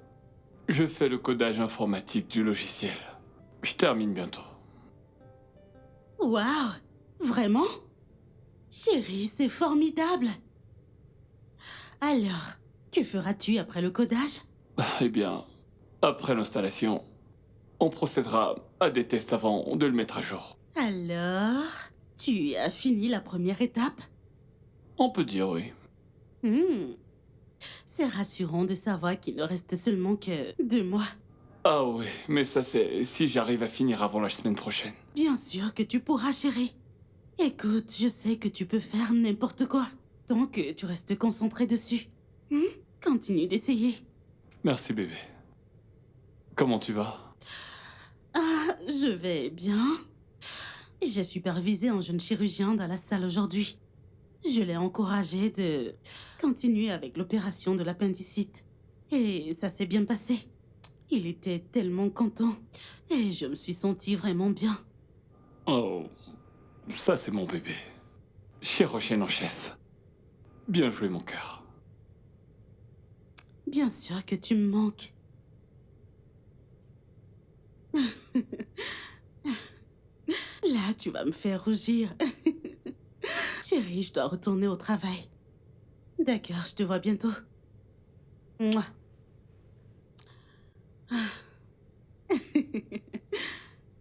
le codage informatique du logiciel. Je termine bientôt. Waouh! Vraiment? Chérie, c'est formidable. Alors, que feras-tu après le codage? Eh bien, après l'installation, on procédera à des tests avant de le mettre à jour. Alors, tu as fini la première étape? On peut dire oui. C'est rassurant de savoir qu'il ne reste seulement que 2 mois. Ah oui, mais ça c'est si j'arrive à finir avant la semaine prochaine. Bien sûr que tu pourras, chérie. Écoute, je sais que tu peux faire n'importe quoi, tant que tu restes concentré dessus. Continue d'essayer. Merci bébé. Comment tu vas? Ah, je vais bien. J'ai supervisé un jeune chirurgien dans la salle aujourd'hui. Je l'ai encouragé de continuer avec l'opération de l'appendicite. Et ça s'est bien passé. Il était tellement content. Et je me suis sentie vraiment bien. Oh, ça c'est mon bébé. Chirurgien en chef. Bien joué mon cœur. Bien sûr que tu me manques. Là, tu vas me faire rougir. Chérie, je dois retourner au travail. D'accord, je te vois bientôt. Mouah.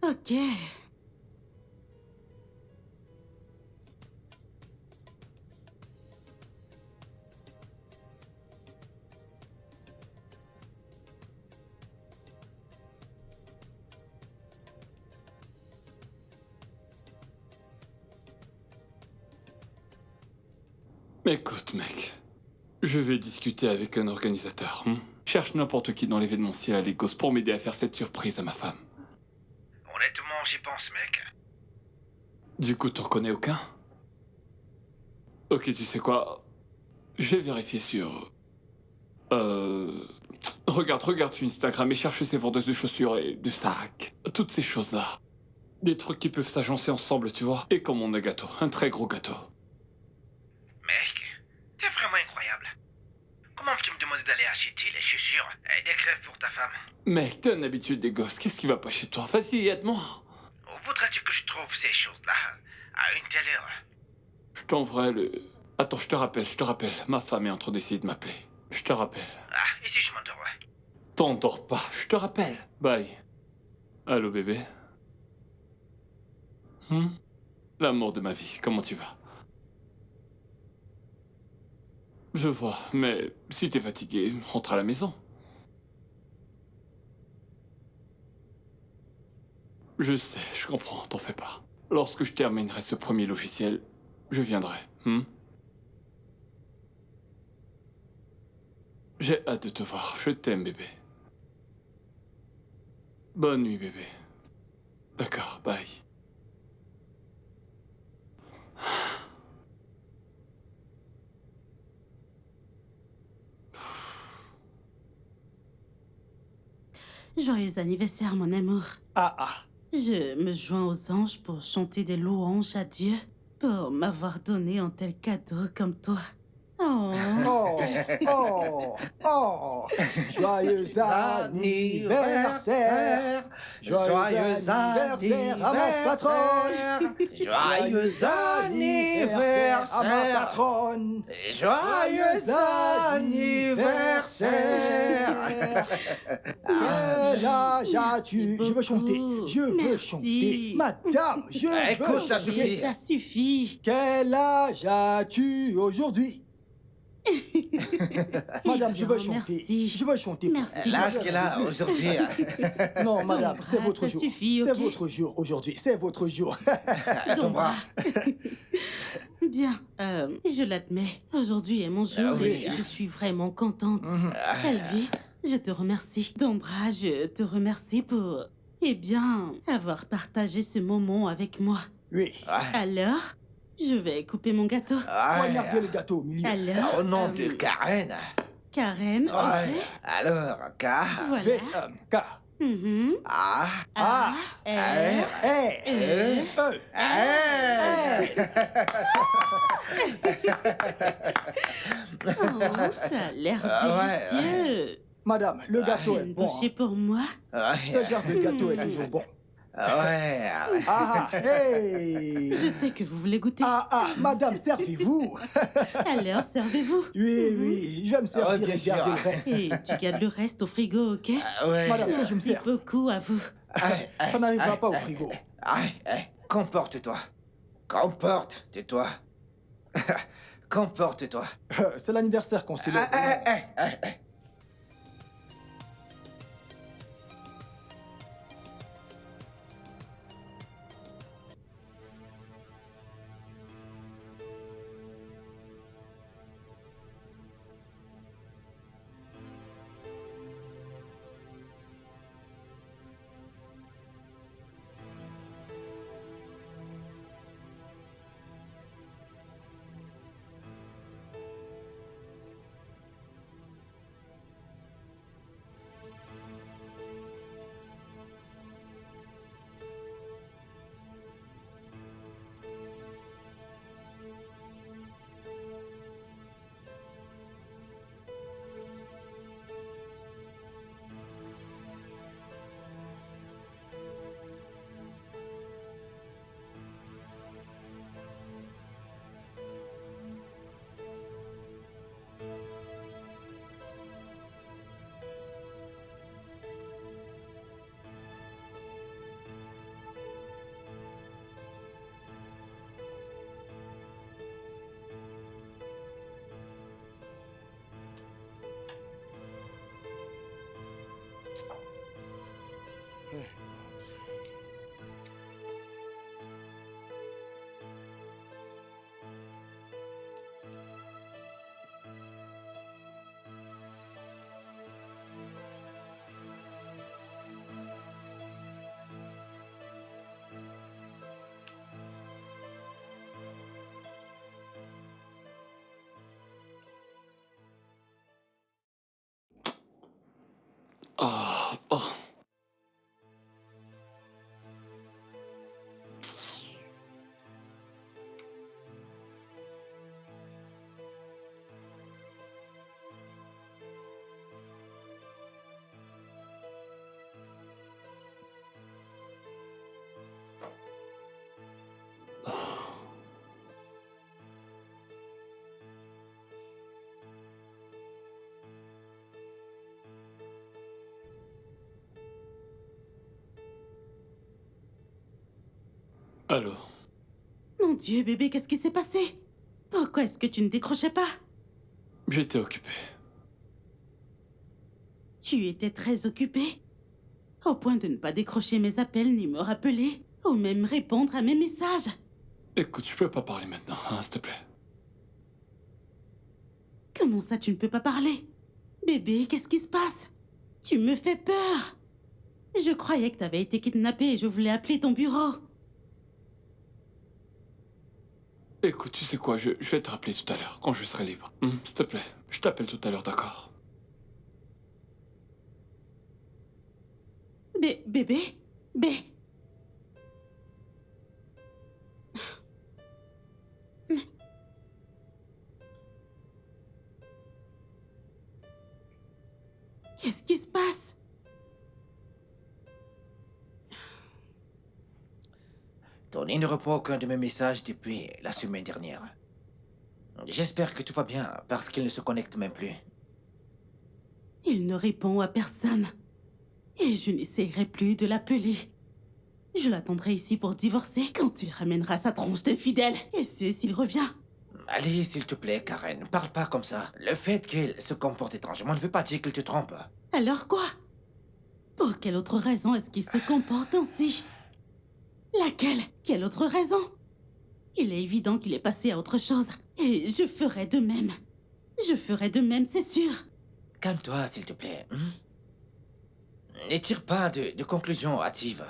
Ok. Écoute, mec. Je vais discuter avec un organisateur. Cherche n'importe qui dans l'événementiel à Lagos pour m'aider à faire cette surprise à ma femme. Honnêtement, j'y pense, mec. Du coup, t'en connais aucun? Ok, tu sais quoi? Je vais vérifier sur... Regarde sur Instagram et cherche ces vendeuses de chaussures et de sacs. Toutes ces choses-là. Des trucs qui peuvent s'agencer ensemble, tu vois. Et comme on a un gâteau, un très gros gâteau. Mec, t'es vraiment incroyable. Comment tu me demandes d'aller acheter les chaussures et des crèves pour ta femme? Mec, t'es un habitué des gosses, qu'est-ce qui va pas chez toi? Vas-y, aide-moi. Où voudrais-tu que je trouve ces choses-là à une telle heure? Je t'enverrai le... Attends, je te rappelle. Ma femme est en train d'essayer de m'appeler. Je te rappelle. Ah, et si je m'endors? T'endors pas, je te rappelle. Bye. Allô, bébé? L'amour de ma vie, comment tu vas? Je vois, mais si t'es fatigué, rentre à la maison. Je sais, je comprends, t'en fais pas. Lorsque je terminerai ce premier logiciel, je viendrai. J'ai hâte de te voir, je t'aime, bébé. Bonne nuit, bébé. D'accord, bye. Joyeux anniversaire, mon amour. Je me joins aux anges pour chanter des louanges à Dieu pour m'avoir donné un tel cadeau comme toi. Joyeux anniversaire. Joyeux anniversaire à ma patronne. Joyeux anniversaire à ma patronne. Joyeux anniversaire. Quel âge as-tu? Je veux chanter. Je veux chanter. Madame, je veux Écoute, ça chanter. suffit. Ça suffit. Quel âge as-tu aujourd'hui? Madame, je veux chanter. Merci. Je veux chanter. Merci. L'âge qu'elle a aujourd'hui. Non, madame, c'est bras, votre ça jour. suffit, C'est ok? votre jour aujourd'hui. C'est votre jour. Ton bras. Bien, je l'admets. Aujourd'hui est mon jour Ah oui. et je suis vraiment contente. Elvis, je te remercie. Dombra, je te remercie pour, avoir partagé ce moment avec moi. Oui. Alors, je vais couper mon gâteau. Poignardez le gâteau au milieu. Alors, Au nom de Karen. Karen, ok. Alors, K. Voilà. K. Mhm. A. A, R, E. Oh, ça a l'air délicieux. Madame, le gâteau est Une bon. bouchée pour moi. Ce genre de gâteau est toujours bon. Hey. Je sais que vous voulez goûter. Madame, servez-vous. Alors, servez-vous. Oui, je vais me servir et bien garder sûr. le reste. Et tu gardes le reste au frigo, ok? Madame, que je me Merci sers. beaucoup à vous. Ça n'arrivera pas au frigo. Comporte-toi. Comporte-toi. Comporte-toi. C'est l'anniversaire qu'on célèbre. Allô? Mon Dieu, bébé, qu'est-ce qui s'est passé? Pourquoi est-ce que tu ne décrochais pas? J'étais occupé. Tu étais très occupé? Au point de ne pas décrocher mes appels ni me rappeler, ou même répondre à mes messages. Écoute, je peux pas parler maintenant, hein, s'il te plaît. Comment ça, tu ne peux pas parler? Bébé, qu'est-ce qui se passe? Tu me fais peur. Je croyais que t'avais été kidnappé et je voulais appeler ton bureau. Écoute, tu sais quoi, je vais te rappeler tout à l'heure, quand je serai libre. S'il te plaît, je t'appelle tout à l'heure, d'accord? Bébé? Qu'est-ce qui se passe? Tony ne répond aucun de mes messages depuis la semaine dernière. J'espère que tout va bien, parce qu'il ne se connecte même plus. Il ne répond à personne. Et je n'essayerai plus de l'appeler. Je l'attendrai ici pour divorcer quand il ramènera sa tronche d'infidèle. Et ce, s'il revient. Allez, s'il te plaît, Karen, ne parle pas comme ça. Le fait qu'il se comporte étrangement ne veut pas dire qu'il te trompe. Alors quoi? Pour quelle autre raison est-ce qu'il se comporte ainsi? Laquelle? Quelle autre raison? Il est évident qu'il est passé à autre chose. Et je ferai de même. Je ferai de même, c'est sûr. Calme-toi, s'il te plaît. Ne tire pas de conclusions hâtives.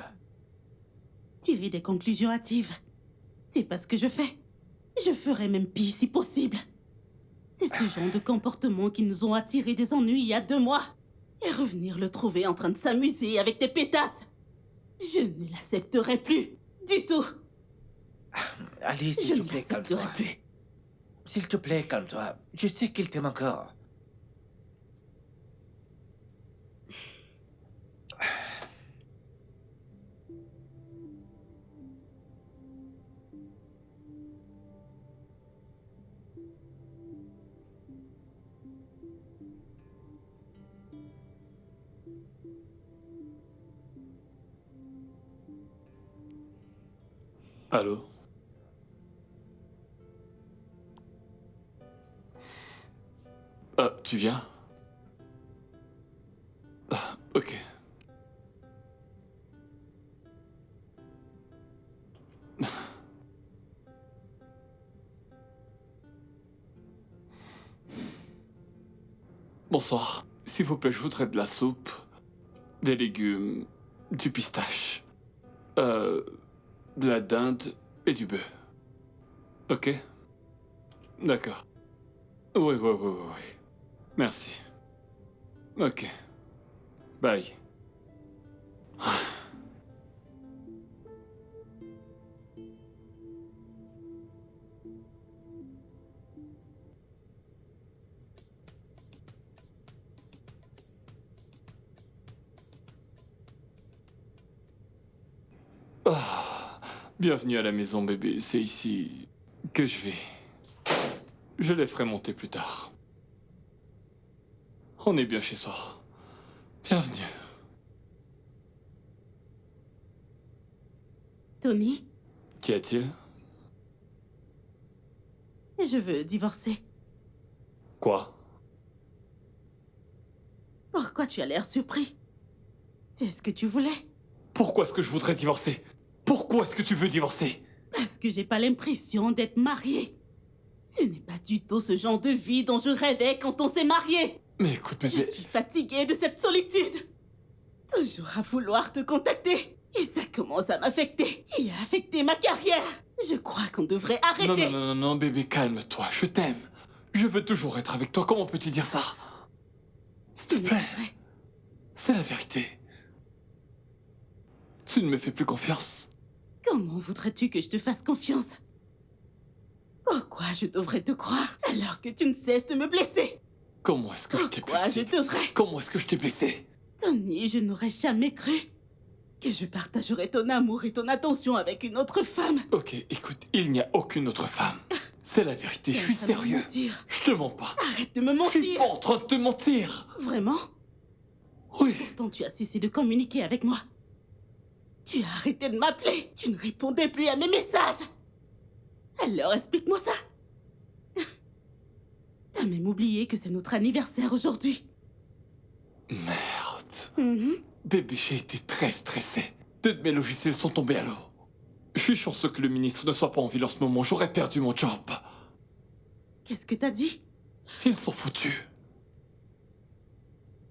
Tirer des conclusions hâtives. C'est pas ce que je fais. Je ferai même pire si possible. C'est ce genre de comportement qui nous ont attiré des ennuis il y a 2 mois. Et revenir le trouver en train de s'amuser avec des pétasses. Je ne l'accepterai plus. Du tout. Allez, s'il te plaît, calme-toi. Plus. S'il te plaît, calme-toi. Je sais qu'il t'aime encore. Allô? Tu viens? Ok. Bonsoir. S'il vous plaît, je voudrais de la soupe, des légumes, du pistache, de la dinde et du bœuf. Ok? D'accord. Oui. Merci. Ok. Bye. Bienvenue à la maison, bébé. C'est ici que je vais. Je les ferai monter plus tard. On est bien chez soi. Bienvenue. Tony, Qu'y a-t-il? je veux divorcer. Quoi? Pourquoi tu as l'air surpris? C'est ce que tu voulais? Pourquoi est-ce que je voudrais divorcer? Pourquoi est-ce que tu veux divorcer? Parce que j'ai pas l'impression d'être mariée. Ce n'est pas du tout ce genre de vie dont je rêvais quand on s'est mariés. Mais écoute, bébé... Je suis fatiguée de cette solitude. Toujours à vouloir te contacter. Et ça commence à m'affecter. Et à affecter ma carrière. Je crois qu'on devrait arrêter. Non, bébé, calme-toi. Je t'aime. Je veux toujours être avec toi. Comment peux-tu dire ça? S'il te plaît. C'est la vérité. Tu ne me fais plus confiance. Comment voudrais-tu que je te fasse confiance? Pourquoi je devrais te croire alors que tu ne cesses de me blesser? Comment est-ce que je t'ai blessé? Pourquoi je devrais? Comment est-ce que je t'ai blessé? Tony, je n'aurais jamais cru que je partagerais ton amour et ton attention avec une autre femme. Ok, écoute, il n'y a aucune autre femme. C'est la vérité, je suis sérieux. Je te mens pas. Arrête de me mentir. Je suis pas en train de te mentir. Vraiment? Oui. Pourtant, tu as cessé de communiquer avec moi. Tu as arrêté de m'appeler. Tu ne répondais plus à mes messages. Alors explique-moi ça. T'as même oublié que c'est notre anniversaire aujourd'hui. Merde. Bébé, j'ai été très stressé. Deux de mes logiciels sont tombés à l'eau. Je suis chanceux que le ministre ne soit pas en ville en ce moment. J'aurais perdu mon job. Qu'est-ce que t'as dit? Ils sont foutus.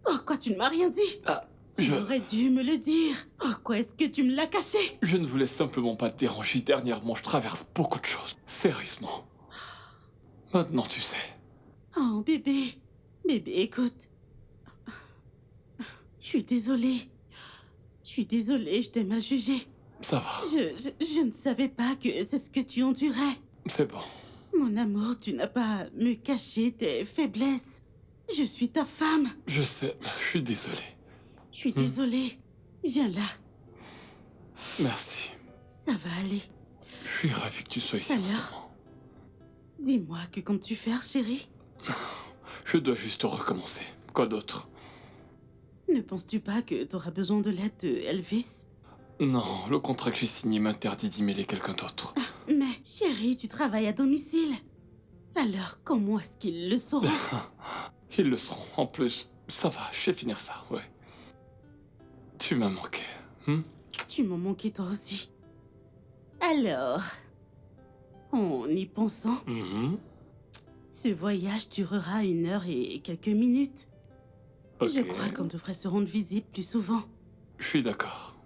Pourquoi tu ne m'as rien dit? Tu aurais dû me le dire. Pourquoi est-ce que tu me l'as caché? Je ne voulais simplement pas te déranger. Dernièrement, je traverse beaucoup de choses. Sérieusement. Maintenant, tu sais. Oh, bébé. Bébé, écoute. Je suis désolée. Je t'ai mal jugé. Ça va. Je ne savais pas que c'est ce que tu endurais. C'est bon. Mon amour, tu n'as pas à me cacher tes faiblesses. Je suis ta femme. Je sais, je suis désolé. Je suis désolée. Viens là. Merci. Ça va aller. Je suis ravi que tu sois ici en ce moment. Dis-moi, que comptes-tu faire, chérie? Je dois juste recommencer. Quoi d'autre? Ne penses-tu pas que t'auras besoin de l'aide de Elvis? Non, le contrat que j'ai signé m'interdit d'emailer quelqu'un d'autre. Mais, chérie, tu travailles à domicile. Alors, comment est-ce qu'ils le sauront? Ils le seront. En plus, ça va, je sais finir ça, ouais. Tu m'as manqué. Tu m'as manqué toi aussi. Alors, en y pensant, ce voyage durera 1 heure et quelques minutes. Je crois qu'on devrait se rendre visite plus souvent. Je suis d'accord.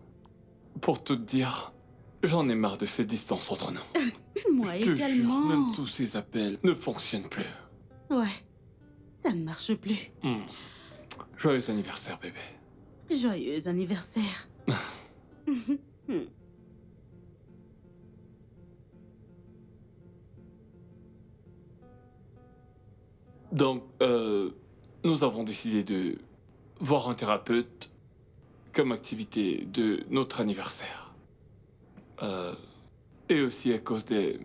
Pour tout te dire, j'en ai marre de ces distances entre nous. Moi je te également. jure, même tous ces appels ne fonctionnent plus. Ouais, ça ne marche plus. Joyeux anniversaire, bébé. Joyeux anniversaire. Donc, nous avons décidé de voir un thérapeute comme activité de notre anniversaire. Et aussi à cause des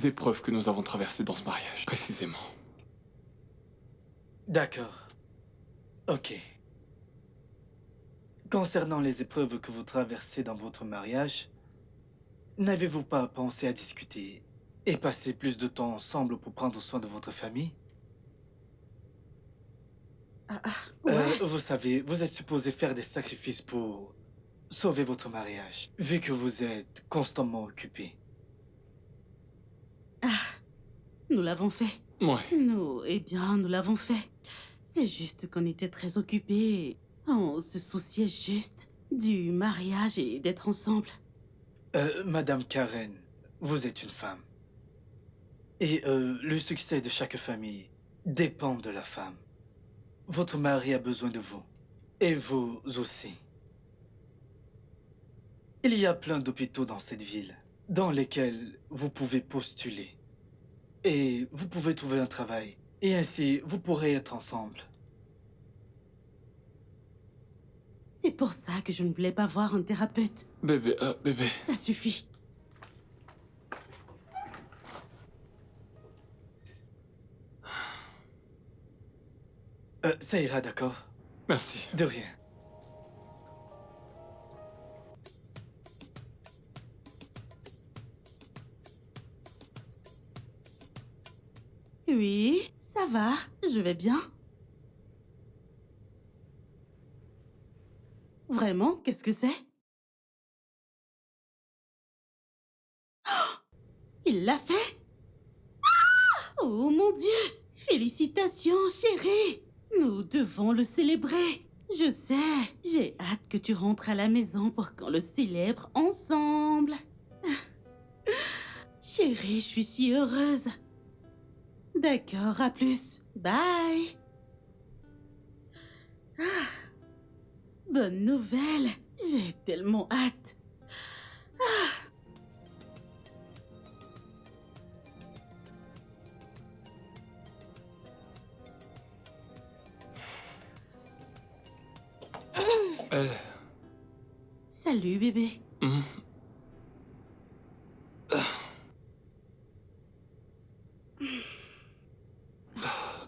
épreuves que nous avons traversées dans ce mariage, précisément. D'accord. Ok. Concernant les épreuves que vous traversez dans votre mariage, n'avez-vous pas pensé à discuter et passer plus de temps ensemble pour prendre soin de votre famille? Vous savez, vous êtes supposé faire des sacrifices pour sauver votre mariage, vu que vous êtes constamment occupé. Nous l'avons fait. Ouais. Nous l'avons fait. C'est juste qu'on était très occupés. On se souciait juste du mariage et d'être ensemble. Madame Karen, vous êtes une femme. Et le succès de chaque famille dépend de la femme. Votre mari a besoin de vous. Et vous aussi. Il y a plein d'hôpitaux dans cette ville, dans lesquels vous pouvez postuler. Et vous pouvez trouver un travail. Et ainsi, vous pourrez être ensemble. C'est pour ça que je ne voulais pas voir un thérapeute. Bébé, bébé. Ça suffit. Ça ira, d'accord? Merci. De rien. Oui, ça va. Je vais bien. Vraiment? Qu'est-ce que c'est? Oh, il l'a fait? Oh mon Dieu! Félicitations, chérie! Nous devons le célébrer. Je sais, j'ai hâte que tu rentres à la maison pour qu'on le célèbre ensemble. Chérie, je suis si heureuse. D'accord, à plus. Bye. Bonne nouvelle. J'ai tellement hâte. Salut, bébé.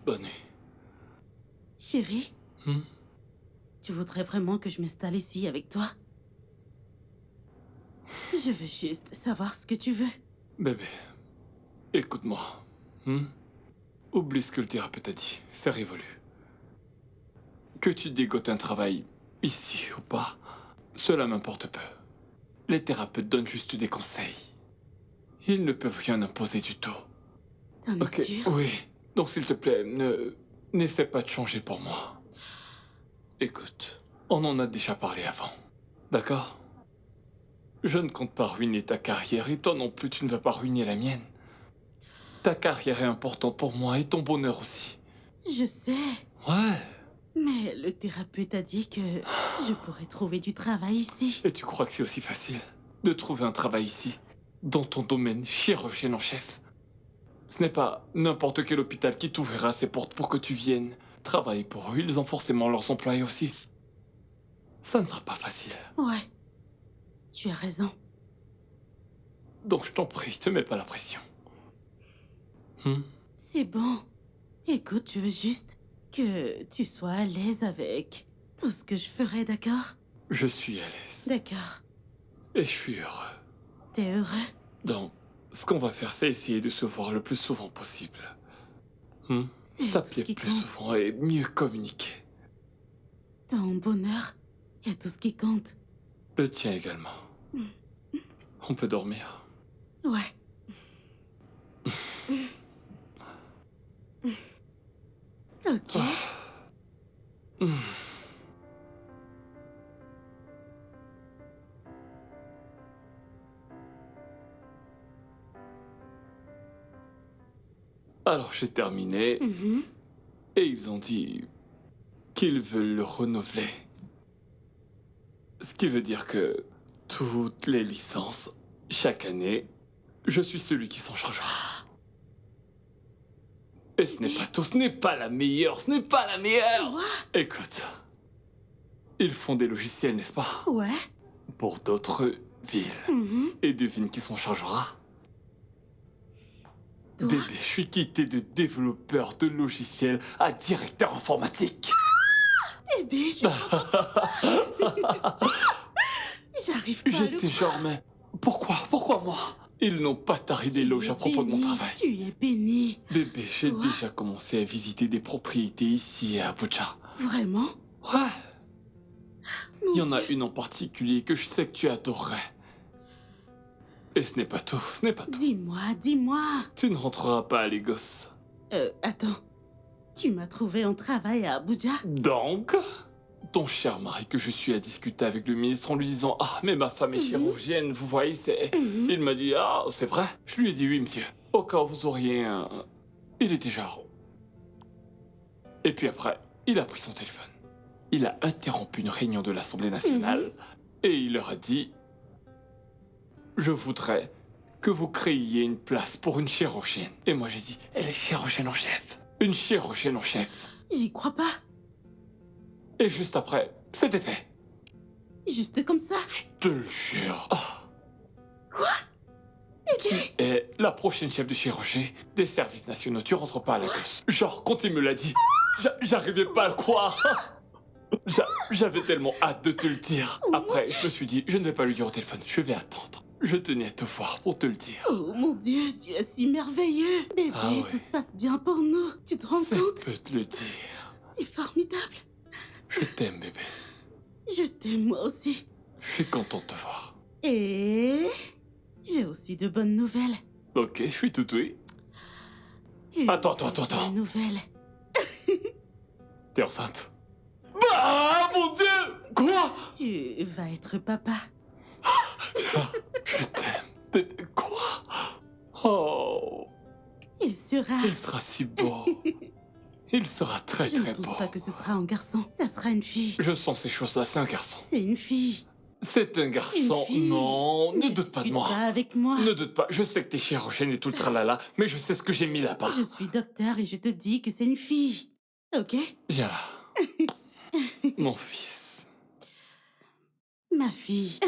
Bonne nuit. Chérie, tu voudrais vraiment que je m'installe ici avec toi? Je veux juste savoir ce que tu veux. Bébé, écoute-moi. Oublie ce que le thérapeute a dit, c'est révolu. Que tu dégotes un travail ici ou pas, cela m'importe peu. Les thérapeutes donnent juste des conseils. Ils ne peuvent rien imposer du tout. T'en es sûr? Oui. Donc s'il te plaît, n'essaie pas de changer pour moi. Écoute, on en a déjà parlé avant. D'accord? Je ne compte pas ruiner ta carrière et toi non plus tu ne vas pas ruiner la mienne. Ta carrière est importante pour moi et ton bonheur aussi. Je sais. Ouais. Mais le thérapeute a dit que je pourrais trouver du travail ici. Et tu crois que c'est aussi facile de trouver un travail ici, dans ton domaine, chirurgienne en chef? Ce n'est pas n'importe quel hôpital qui t'ouvrira ses portes pour que tu viennes travailler pour eux. Ils ont forcément leurs employés aussi. Ça ne sera pas facile. Ouais. Tu as raison. Donc je t'en prie, te mets pas la pression. C'est bon. Écoute, je veux juste que tu sois à l'aise avec tout ce que je ferai, d'accord? Je suis à l'aise. D'accord. Et je suis heureux. T'es heureux? Donc, ce qu'on va faire, c'est essayer de se voir le plus souvent possible. C'est tout ce S'appeler qui plus compte. souvent et mieux communiquer. Ton bonheur, y a tout ce qui compte. Le tien également. On peut dormir. Ouais. Ok. Alors j'ai terminé et ils ont dit qu'ils veulent le renouveler. Ce qui veut dire que toutes les licences, chaque année, je suis celui qui s'en chargera. Et ce n'est pas tout, ce n'est pas la meilleure, ce n'est pas la meilleure. Écoute, ils font des logiciels, n'est-ce pas? Ouais. Pour d'autres villes. Et devine qui s'en chargera? Bébé, je suis quitté de développeur de logiciels à directeur informatique. Bébé, je... J'arrive pas à le J'étais genre, mais pourquoi moi? Ils n'ont pas taré d'éloges à propos de mon travail. Tu es béni. Bébé, j'ai déjà commencé à visiter des propriétés ici à Abuja. Vraiment? Ouais. Il y en a une en particulier que je sais que tu adorerais. Et ce n'est pas tout, ce n'est pas tout. Dis-moi. Tu ne rentreras pas à Lagos. Attends. Tu m'as trouvé un travail à Abuja? Donc, ton cher mari que je suis à discuter avec le ministre en lui disant « Ah, mais ma femme est chirurgienne, vous voyez, c'est... » Il m'a dit « Ah, c'est vrai ?» Je lui ai dit « Oui, monsieur. Au cas où vous auriez un... » Il était genre... Et puis après, il a pris son téléphone. Il a interrompu une réunion de l'Assemblée nationale et il leur a dit « Je voudrais que vous créiez une place pour une chirurgienne. » Et moi j'ai dit « Elle est chirurgienne en chef. Une chirurgienne en chef. » J'y crois pas. Et juste après, c'était fait. Juste comme ça? Je te le jure. Quoi? Tu es la prochaine chef de chirurgie des services nationaux. Tu rentres pas à Lagos. Genre, quand il me l'a dit, j'arrivais pas à le croire. J'avais tellement hâte de te le dire. Après, je me suis dit, je ne vais pas lui dire au téléphone, je vais attendre. Je tenais à te voir pour te le dire. Oh mon Dieu, tu es si merveilleux. Bébé, tout se passe bien pour nous. Tu te rends compte? Je peux te le dire. C'est formidable. Je t'aime, bébé. Je t'aime moi aussi. Je suis content de te voir. Et... j'ai aussi de bonnes nouvelles. Ok, je suis tout oui. Attends. Bonne nouvelle. T'es enceinte? Ah, mon Dieu! Quoi? Tu vas être papa. Je t'aime, bébé. Quoi? Oh. Il sera si beau. Il sera très Je ne très beau. pense pas que ce sera un garçon. Ça sera une fille. Je sens ces choses-là, c'est un garçon. C'est une fille. C'est un garçon. Une fille. Non, ne doute pas de moi. Pas avec moi. Ne doute pas, je sais que t'es chirurgienne et tout le tralala, mais je sais ce que j'ai mis là-bas. Je suis docteur et je te dis que c'est une fille. Ok? Viens là. Mon fils. Ma fille.